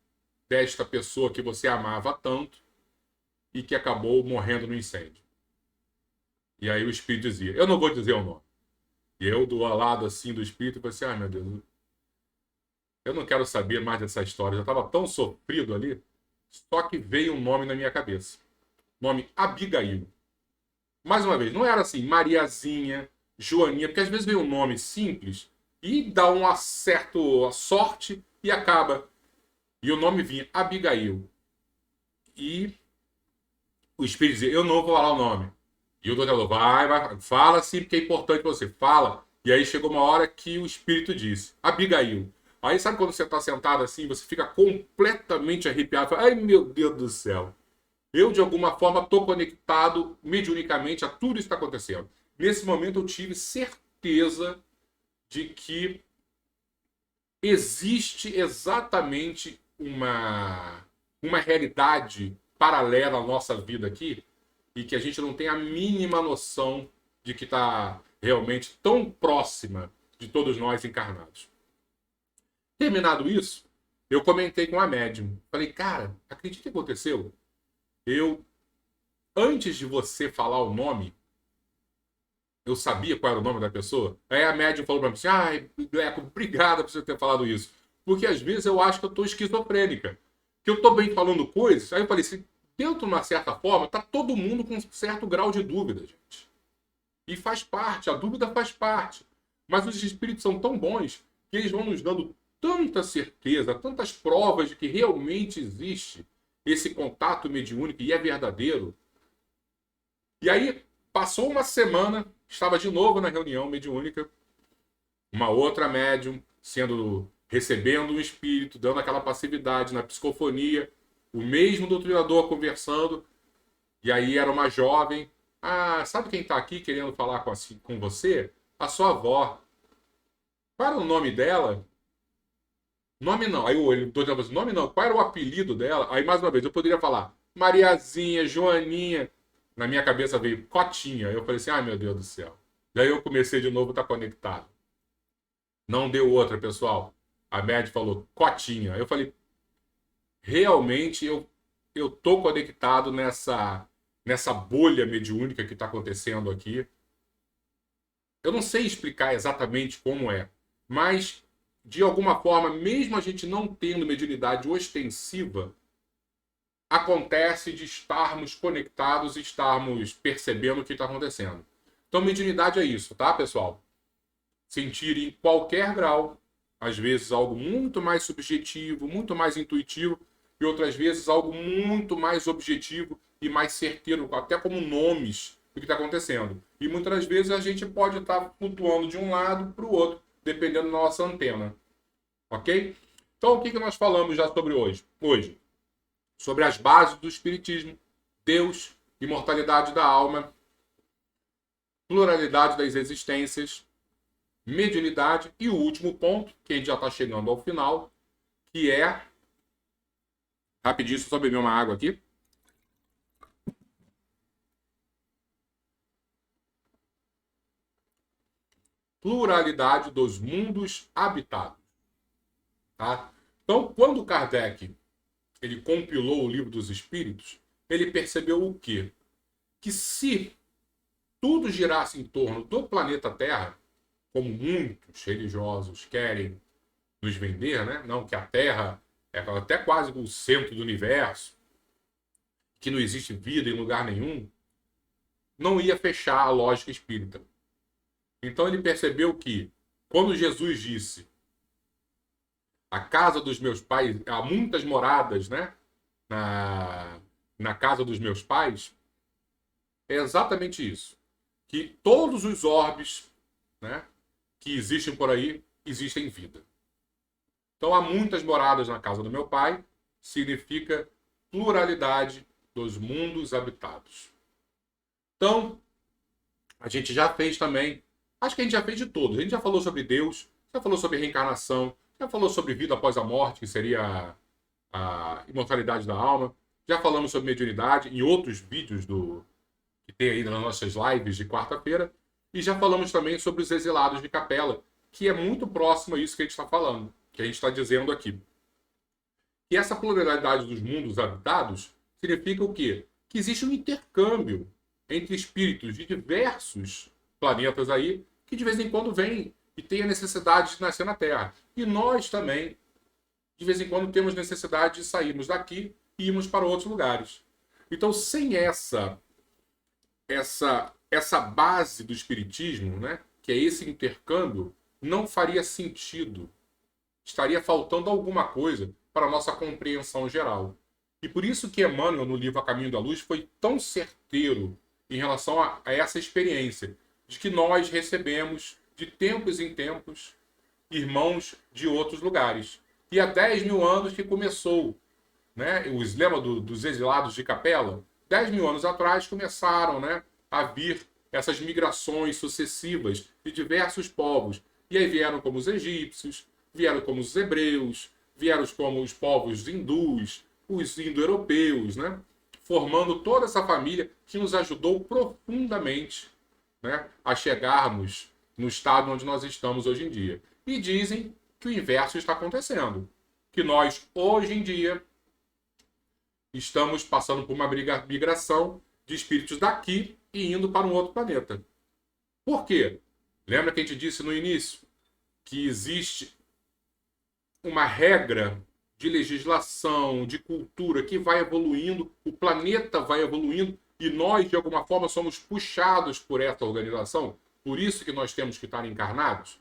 desta pessoa que você amava tanto e que acabou morrendo no incêndio. E aí o espírito dizia, eu não vou dizer o nome. E eu, do lado assim do espírito, falei assim, ai meu Deus, eu não quero saber mais dessa história. Eu já estava tão sofrido ali, só que veio um nome na minha cabeça. Nome Abigail. Mais uma vez, não era assim, Mariazinha, Joaninha, porque às vezes vem um nome simples e dá uma certa sorte e acaba. E o nome vinha Abigail. E o espírito dizia, eu não vou falar o nome. E o doutor falou, vai, fala sim, porque é importante você. Fala. E aí chegou uma hora que o espírito disse, Abigail. Aí sabe quando você está sentado assim, você fica completamente arrepiado. Fala, ai meu Deus do céu. Eu, de alguma forma, estou conectado mediunicamente a tudo isso que está acontecendo. Nesse momento eu tive certeza de que existe exatamente uma realidade paralela à nossa vida aqui e que a gente não tem a mínima noção de que está realmente tão próxima de todos nós encarnados. Terminado isso, eu comentei com a médium. Falei, cara, acredita que aconteceu? Antes de você falar o nome, eu sabia qual era o nome da pessoa. Aí a médium falou para mim assim, ai, Bleco, obrigado por você ter falado isso. Porque às vezes eu acho que eu estou esquizofrênica. Que eu estou bem falando coisas. Aí eu falei assim, dentro de uma certa forma, tá todo mundo com um certo grau de dúvida, gente. E faz parte, a dúvida faz parte. Mas os espíritos são tão bons que eles vão nos dando tanta certeza, tantas provas de que realmente existe esse contato mediúnico e é verdadeiro. E aí, passou uma semana, estava de novo na reunião mediúnica, uma outra médium recebendo um espírito, dando aquela passividade na psicofonia, o mesmo doutrinador conversando, e aí era uma jovem. Ah, sabe quem está aqui querendo falar com você? A sua avó. Qual era o nome dela? Nome não. Aí o doutor falou, nome não. Qual era o apelido dela? Aí mais uma vez, eu poderia falar Mariazinha, Joaninha. Na minha cabeça veio Cotinha. Eu falei assim, ai meu Deus do céu. Daí eu comecei de novo a estar conectado. Não deu outra, pessoal. A médica falou Cotinha. Eu falei, realmente eu tô conectado nessa bolha mediúnica que está acontecendo aqui. Eu não sei explicar exatamente como é, mas de alguma forma, mesmo a gente não tendo mediunidade ostensiva, acontece de estarmos conectados e estarmos percebendo o que está acontecendo. Então, mediunidade é isso, tá, pessoal? Sentir em qualquer grau, às vezes algo muito mais subjetivo, muito mais intuitivo, e outras vezes algo muito mais objetivo e mais certeiro, até como nomes do que está acontecendo. E muitas das vezes a gente pode estar flutuando de um lado para o outro, dependendo da nossa antena. Ok? Então, o que nós falamos já sobre hoje? Sobre as bases do Espiritismo, Deus, imortalidade da alma, pluralidade das existências, mediunidade e o último ponto, que a gente já está chegando ao final, que é... Rapidinho, só beber uma água aqui. Pluralidade dos mundos habitados. Tá? Então, quando Kardec ele compilou o Livro dos Espíritos, ele percebeu o quê? Que se tudo girasse em torno do planeta Terra, como muitos religiosos querem nos vender, né? Não que a Terra é até quase o centro do universo, que não existe vida em lugar nenhum, não ia fechar a lógica espírita. Então ele percebeu que, quando Jesus disse a casa dos meus pais, há muitas moradas, né? Na casa dos meus pais, é exatamente isso. Que todos os orbes, né, que existem por aí, existem vida. Então há muitas moradas na casa do meu pai, significa pluralidade dos mundos habitados. Então, a gente já fez também, acho que a gente já fez de todos. A gente já falou sobre Deus, já falou sobre reencarnação, já falou sobre vida após a morte, que seria a imortalidade da alma. Já falamos sobre mediunidade em outros vídeos que tem aí nas nossas lives de quarta-feira. E já falamos também sobre os exilados de capela, que é muito próximo a isso que a gente está falando, que a gente está dizendo aqui. E essa pluralidade dos mundos habitados significa o quê? Que existe um intercâmbio entre espíritos de diversos planetas aí, que de vez em quando vêm e têm a necessidade de nascer na Terra. E nós também, de vez em quando, temos necessidade de sairmos daqui e irmos para outros lugares. Então, sem essa base do espiritismo, né, que é esse intercâmbio, não faria sentido. Estaria faltando alguma coisa para a nossa compreensão geral. E por isso que Emmanuel, no livro A Caminho da Luz, foi tão certeiro em relação a essa experiência de que nós recebemos, de tempos em tempos, irmãos de outros lugares. E há 10 mil anos que começou, né, o lema dos exilados de capela, 10 mil anos atrás começaram, né, a vir essas migrações sucessivas de diversos povos. E aí vieram como os egípcios, vieram como os hebreus, vieram como os povos hindus, os indo-europeus, né? formando toda essa família que nos ajudou profundamente, né, a chegarmos no estado onde nós estamos hoje em dia. E dizem que o inverso está acontecendo, que nós, hoje em dia, estamos passando por uma migração de espíritos daqui e indo para um outro planeta. Por quê? Lembra que a gente disse no início que existe uma regra de legislação, de cultura que vai evoluindo, o planeta vai evoluindo e nós, de alguma forma, somos puxados por essa organização. Por isso que nós temos que estar encarnados.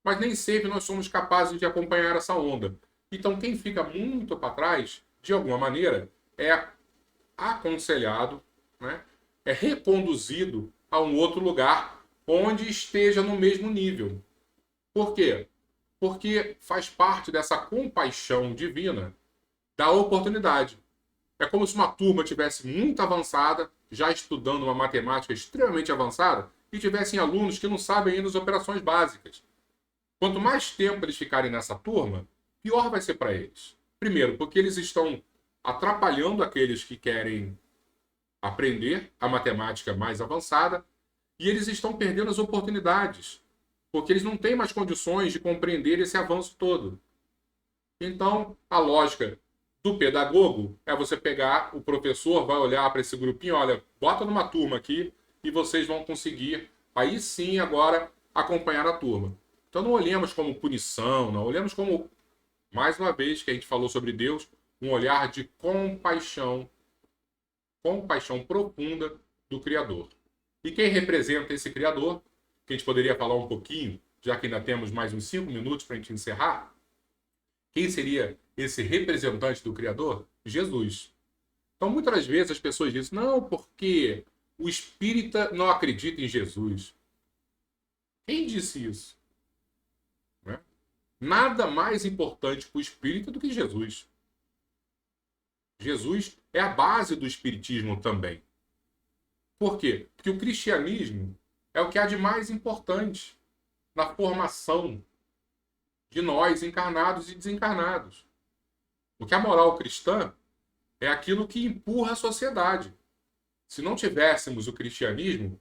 Mas nem sempre nós somos capazes de acompanhar essa onda. Então, quem fica muito para trás, de alguma maneira, é aconselhado, né? É reconduzido a um outro lugar onde esteja no mesmo nível. Por quê? Porque faz parte dessa compaixão divina da oportunidade. É como se uma turma tivesse muito avançada, já estudando uma matemática extremamente avançada, e tivessem alunos que não sabem ainda as operações básicas. Quanto mais tempo eles ficarem nessa turma, pior vai ser para eles. Primeiro, porque eles estão atrapalhando aqueles que querem aprender a matemática mais avançada, e eles estão perdendo as oportunidades, porque eles não têm mais condições de compreender esse avanço todo. Então, a lógica do pedagogo é você pegar, o professor vai olhar para esse grupinho, olha, bota numa turma aqui e vocês vão conseguir, aí sim, agora, acompanhar a turma. Então, não olhemos como punição, não olhemos como, mais uma vez, que a gente falou sobre Deus, um olhar de compaixão profunda do Criador. E quem representa esse Criador, que a gente poderia falar um pouquinho, já que ainda temos mais uns 5 minutos para a gente encerrar, quem seria esse representante do Criador? Jesus. Então, muitas vezes as pessoas dizem, não, porque o espírita não acredita em Jesus. Quem disse isso? Né? Nada mais importante para o espírita do que Jesus. Jesus é a base do espiritismo também. Por quê? Porque o cristianismo é o que há de mais importante na formação de nós, encarnados e desencarnados. Porque a moral cristã é aquilo que empurra a sociedade. Se não tivéssemos o cristianismo,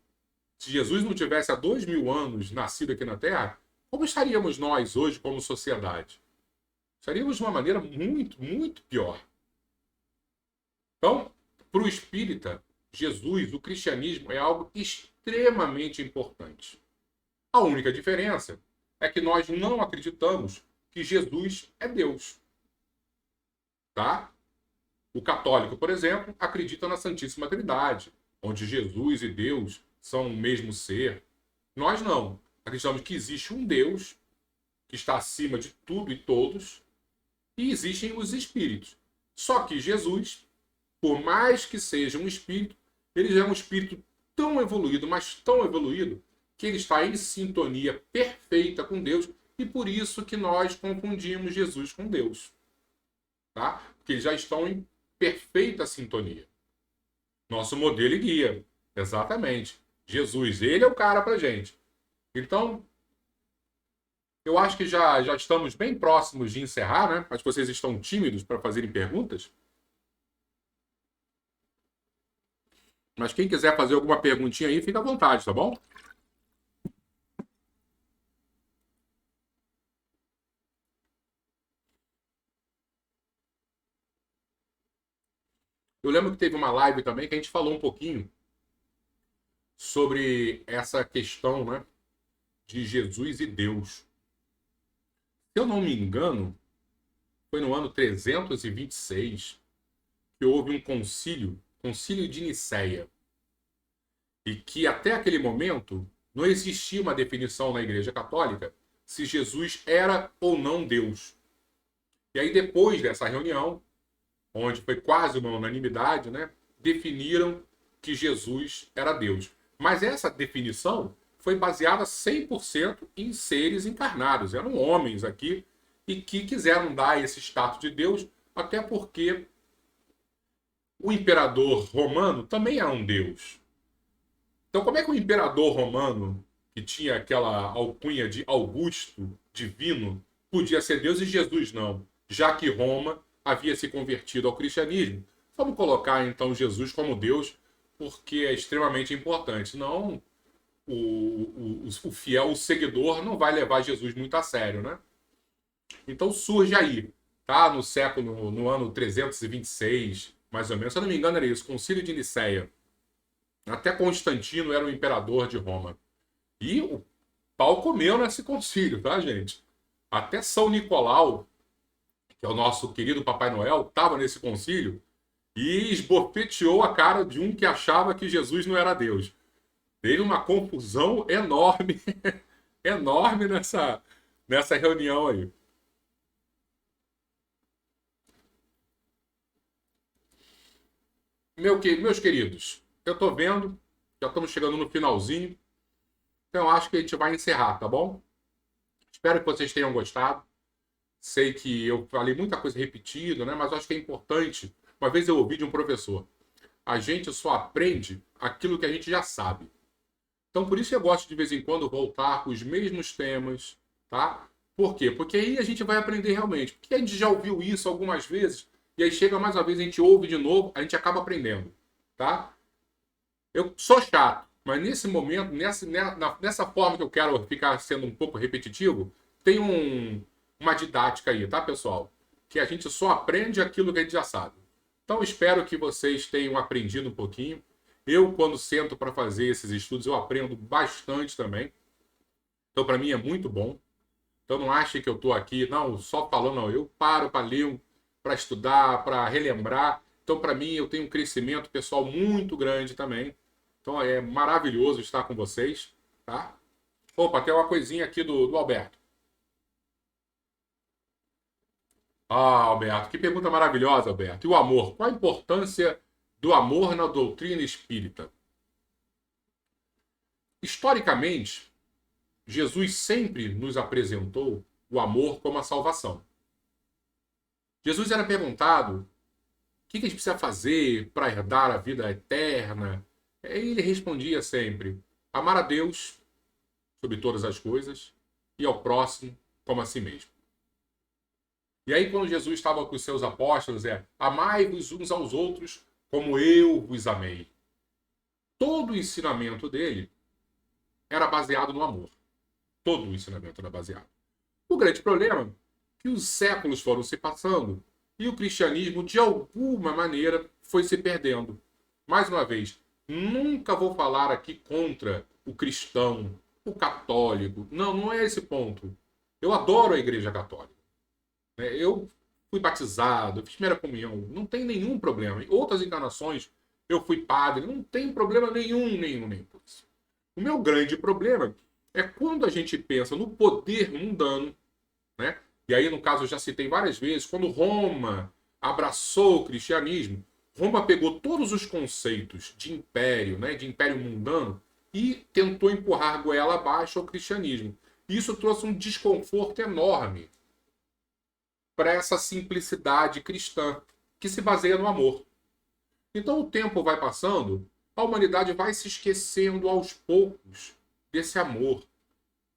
se Jesus não tivesse há 2000 anos nascido aqui na Terra, como estaríamos nós hoje como sociedade? Estaríamos de uma maneira muito, muito pior. Então, para o espírita, Jesus, o cristianismo é algo extremamente importante. A única diferença é que nós não acreditamos que Jesus é Deus. Tá? O católico, por exemplo, acredita na Santíssima Trindade, onde Jesus e Deus são o mesmo ser. Nós não. Acreditamos que existe um Deus que está acima de tudo e todos, e existem os espíritos. Só que Jesus, por mais que seja um espírito, ele já é um espírito tão evoluído, mas tão evoluído, que ele está em sintonia perfeita com Deus, e por isso que nós confundimos Jesus com Deus. Tá? Porque eles já estão em perfeita sintonia. Nosso modelo e guia. Exatamente. Jesus, ele é o cara pra gente. Então, eu acho que já estamos bem próximos de encerrar, né? Acho que vocês estão tímidos para fazerem perguntas. Mas quem quiser fazer alguma perguntinha aí, fica à vontade, tá bom? Eu lembro que teve uma live também que a gente falou um pouquinho sobre essa questão, né, de Jesus e Deus. Se eu não me engano, foi no ano 326 que houve um concílio de Nicéia, e que até aquele momento não existia uma definição na Igreja Católica se Jesus era ou não Deus. E aí depois dessa reunião, onde foi quase uma unanimidade, né, definiram que Jesus era Deus. Mas essa definição foi baseada 100% em seres encarnados. Eram homens aqui e que quiseram dar esse status de Deus, até porque o imperador romano também era um deus. Então, como é que o imperador romano, que tinha aquela alcunha de Augusto, divino, podia ser Deus e Jesus não? Já que Roma havia se convertido ao cristianismo. Vamos colocar então Jesus como Deus, porque é extremamente importante. Não o fiel, o seguidor, não vai levar Jesus muito a sério, né? Então surge aí, tá? No ano 326, mais ou menos, se eu não me engano era isso, Concílio de Nicéia. Até Constantino era o imperador de Roma. E o pau comeu nesse concílio, tá, gente? Até São Nicolau, que é o nosso querido Papai Noel, estava nesse concílio e esbofeteou a cara de um que achava que Jesus não era Deus. Teve uma confusão enorme, enorme nessa reunião aí. Meus queridos, eu tô vendo, já estamos chegando no finalzinho, então acho que a gente vai encerrar, tá bom? Espero que vocês tenham gostado. Sei que eu falei muita coisa repetida, né? Mas acho que é importante. Uma vez eu ouvi de um professor: a gente só aprende aquilo que a gente já sabe. Então, por isso eu gosto de vez em quando voltar com os mesmos temas, tá? Por quê? Porque aí a gente vai aprender realmente. Porque a gente já ouviu isso algumas vezes, e aí chega mais uma vez, a gente ouve de novo, a gente acaba aprendendo, tá? Eu sou chato, mas nesse momento, nessa forma que eu quero ficar sendo um pouco repetitivo, tem uma didática aí, tá, pessoal? Que a gente só aprende aquilo que a gente já sabe. Então, espero que vocês tenham aprendido um pouquinho. Eu, quando sento para fazer esses estudos, eu aprendo bastante também. Então, para mim é muito bom. Então, não ache que eu estou aqui, não, só falando, não. Eu paro para ler, para estudar, para relembrar. Então, para mim, eu tenho um crescimento pessoal muito grande também. Então, é maravilhoso estar com vocês, tá? Opa, tem uma coisinha aqui do Alberto. Ah, Alberto, que pergunta maravilhosa, Alberto. E o amor? Qual a importância do amor na doutrina espírita? Historicamente, Jesus sempre nos apresentou o amor como a salvação. Jesus era perguntado o que a gente precisa fazer para herdar a vida eterna. E ele respondia sempre: amar a Deus sobre todas as coisas e ao próximo como a si mesmo. E aí, quando Jesus estava com os seus apóstolos, amai-vos uns aos outros como eu vos amei. Todo o ensinamento dele era baseado no amor. Todo o ensinamento era baseado. O grande problema é que os séculos foram se passando e o cristianismo, de alguma maneira, foi se perdendo. Mais uma vez, nunca vou falar aqui contra o cristão, o católico. Não, não é esse ponto. Eu adoro a Igreja Católica. Eu fui batizado, eu fiz primeira comunhão, não tem nenhum problema. Em outras encarnações, eu fui padre, não tem problema nenhum por isso. O meu grande problema é quando a gente pensa no poder mundano, né? E aí, no caso, eu já citei várias vezes, quando Roma abraçou o cristianismo, Roma pegou todos os conceitos de império, né, de império mundano, e tentou empurrar goela abaixo ao cristianismo. Isso trouxe um desconforto enorme para essa simplicidade cristã que se baseia no amor. Então o tempo vai passando, a humanidade vai se esquecendo aos poucos desse amor,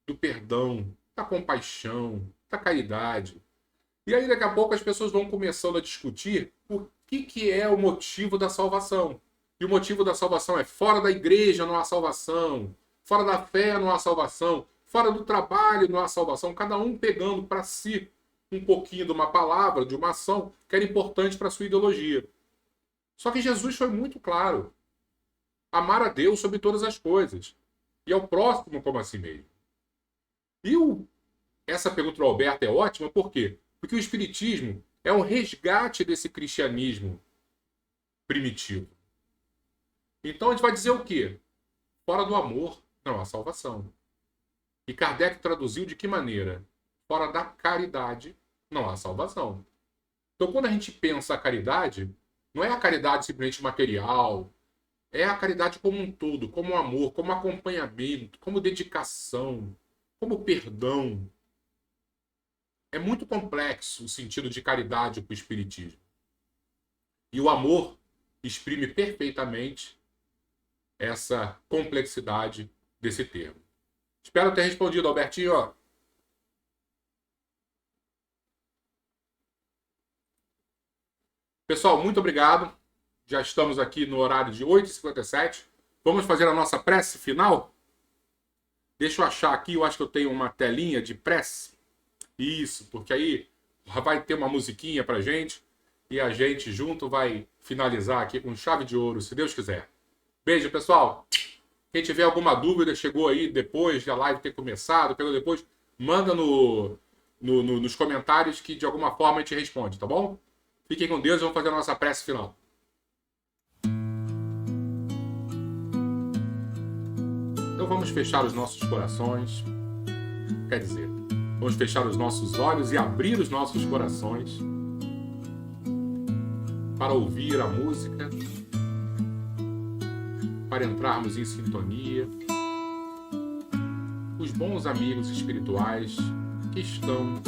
do perdão, da compaixão, da caridade. E aí daqui a pouco as pessoas vão começando a discutir o que é o motivo da salvação. E o motivo da salvação é: fora da igreja não há salvação, fora da fé não há salvação, fora do trabalho não há salvação. Cada um pegando para si um pouquinho de uma palavra, de uma ação que era importante para a sua ideologia. Só que Jesus foi muito claro: amar a Deus sobre todas as coisas e ao próximo como a si mesmo. E essa pergunta do Alberto é ótima, por quê? Porque o Espiritismo é um resgate desse cristianismo primitivo. Então a gente vai dizer o quê? Fora do amor não há salvação. E Kardec traduziu de que maneira? Fora da caridade não há salvação. Então quando a gente pensa a caridade, não é a caridade simplesmente material, é a caridade como um todo, como amor, como acompanhamento, como dedicação, como perdão. É muito complexo o sentido de caridade para o Espiritismo. E o amor exprime perfeitamente essa complexidade desse termo. Espero ter respondido, Albertinho. Pessoal, muito obrigado. Já estamos aqui no horário de 8h57. Vamos fazer a nossa prece final? Deixa eu achar aqui, eu acho que eu tenho uma telinha de prece. Isso, porque aí vai ter uma musiquinha pra gente e a gente junto vai finalizar aqui com chave de ouro, se Deus quiser. Beijo, pessoal. Quem tiver alguma dúvida, chegou aí depois da live ter começado, pegou depois, manda nos comentários que de alguma forma a gente responde, tá bom? Fiquem com Deus e vamos fazer a nossa prece final. Então vamos fechar os nossos corações. Quer dizer, vamos fechar os nossos olhos e abrir os nossos corações para ouvir a música, para entrarmos em sintonia. Os bons amigos espirituais que estão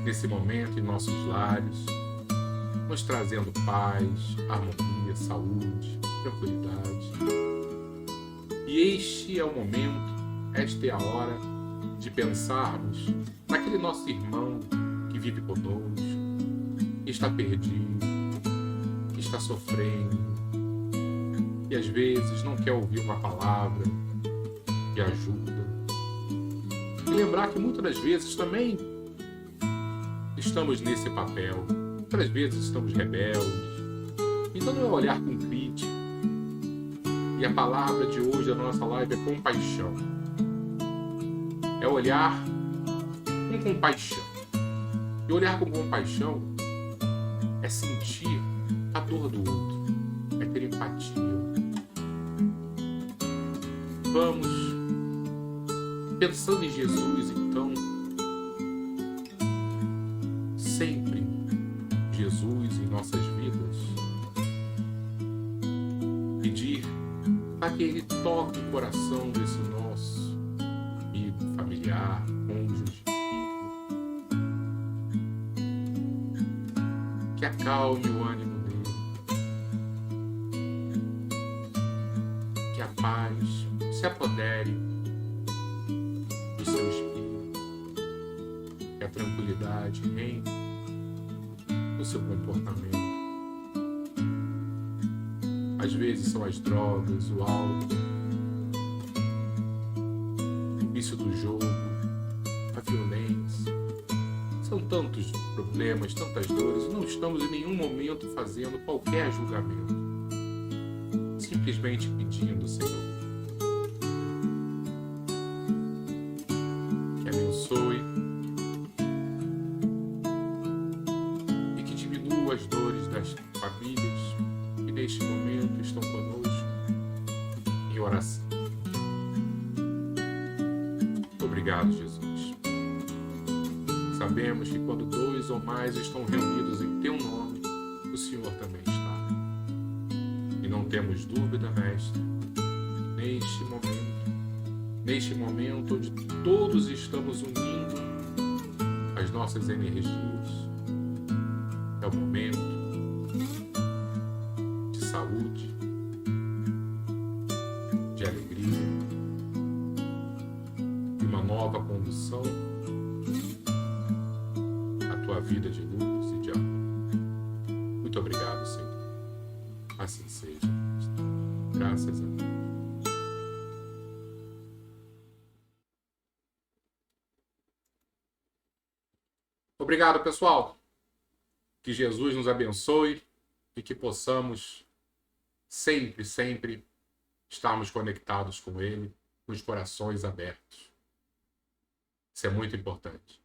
nesse momento em nossos lares, nos trazendo paz, harmonia, saúde, tranquilidade. E este é o momento, esta é a hora de pensarmos naquele nosso irmão que vive conosco, que está perdido, que está sofrendo, e às vezes não quer ouvir uma palavra de ajuda. E lembrar que muitas das vezes também estamos nesse papel, muitas vezes estamos rebeldes. Então não é olhar com crítica. E a palavra de hoje da nossa live é compaixão. É olhar com compaixão. E olhar com compaixão é sentir a dor do outro, é ter empatia. Vamos, pensando em Jesus, então, sempre Jesus em nossas vidas, pedir para que Ele toque o coração desse nosso amigo, familiar, cônjuge, que acalme o ânimo dele, que a paz se apodere do seu espírito, que a tranquilidade reine no seu comportamento. Às vezes são as drogas, o álcool, o vício do jogo, a violência. São tantos problemas, tantas dores, e não estamos em nenhum momento fazendo qualquer julgamento. Simplesmente pedindo, Senhor, que abençoe e que diminua as dores das famílias que neste momento estão conosco em oração. Obrigado, Jesus. Sabemos que quando 2 ou mais estão reunidos em Teu nome, o Senhor também está. E não temos dúvida, Mestre, neste momento onde todos estamos unindo as nossas energias, é o momento de saúde, de alegria, de uma nova condução à tua vida de luz e de amor. Muito obrigado, Senhor. Assim seja. Graças a Deus. Obrigado, pessoal. Que Jesus nos abençoe e que possamos sempre, sempre estarmos conectados com Ele, com os corações abertos. Isso é muito importante.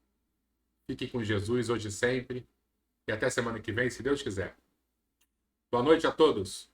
Fiquem com Jesus hoje e sempre. E até semana que vem, se Deus quiser. Boa noite a todos.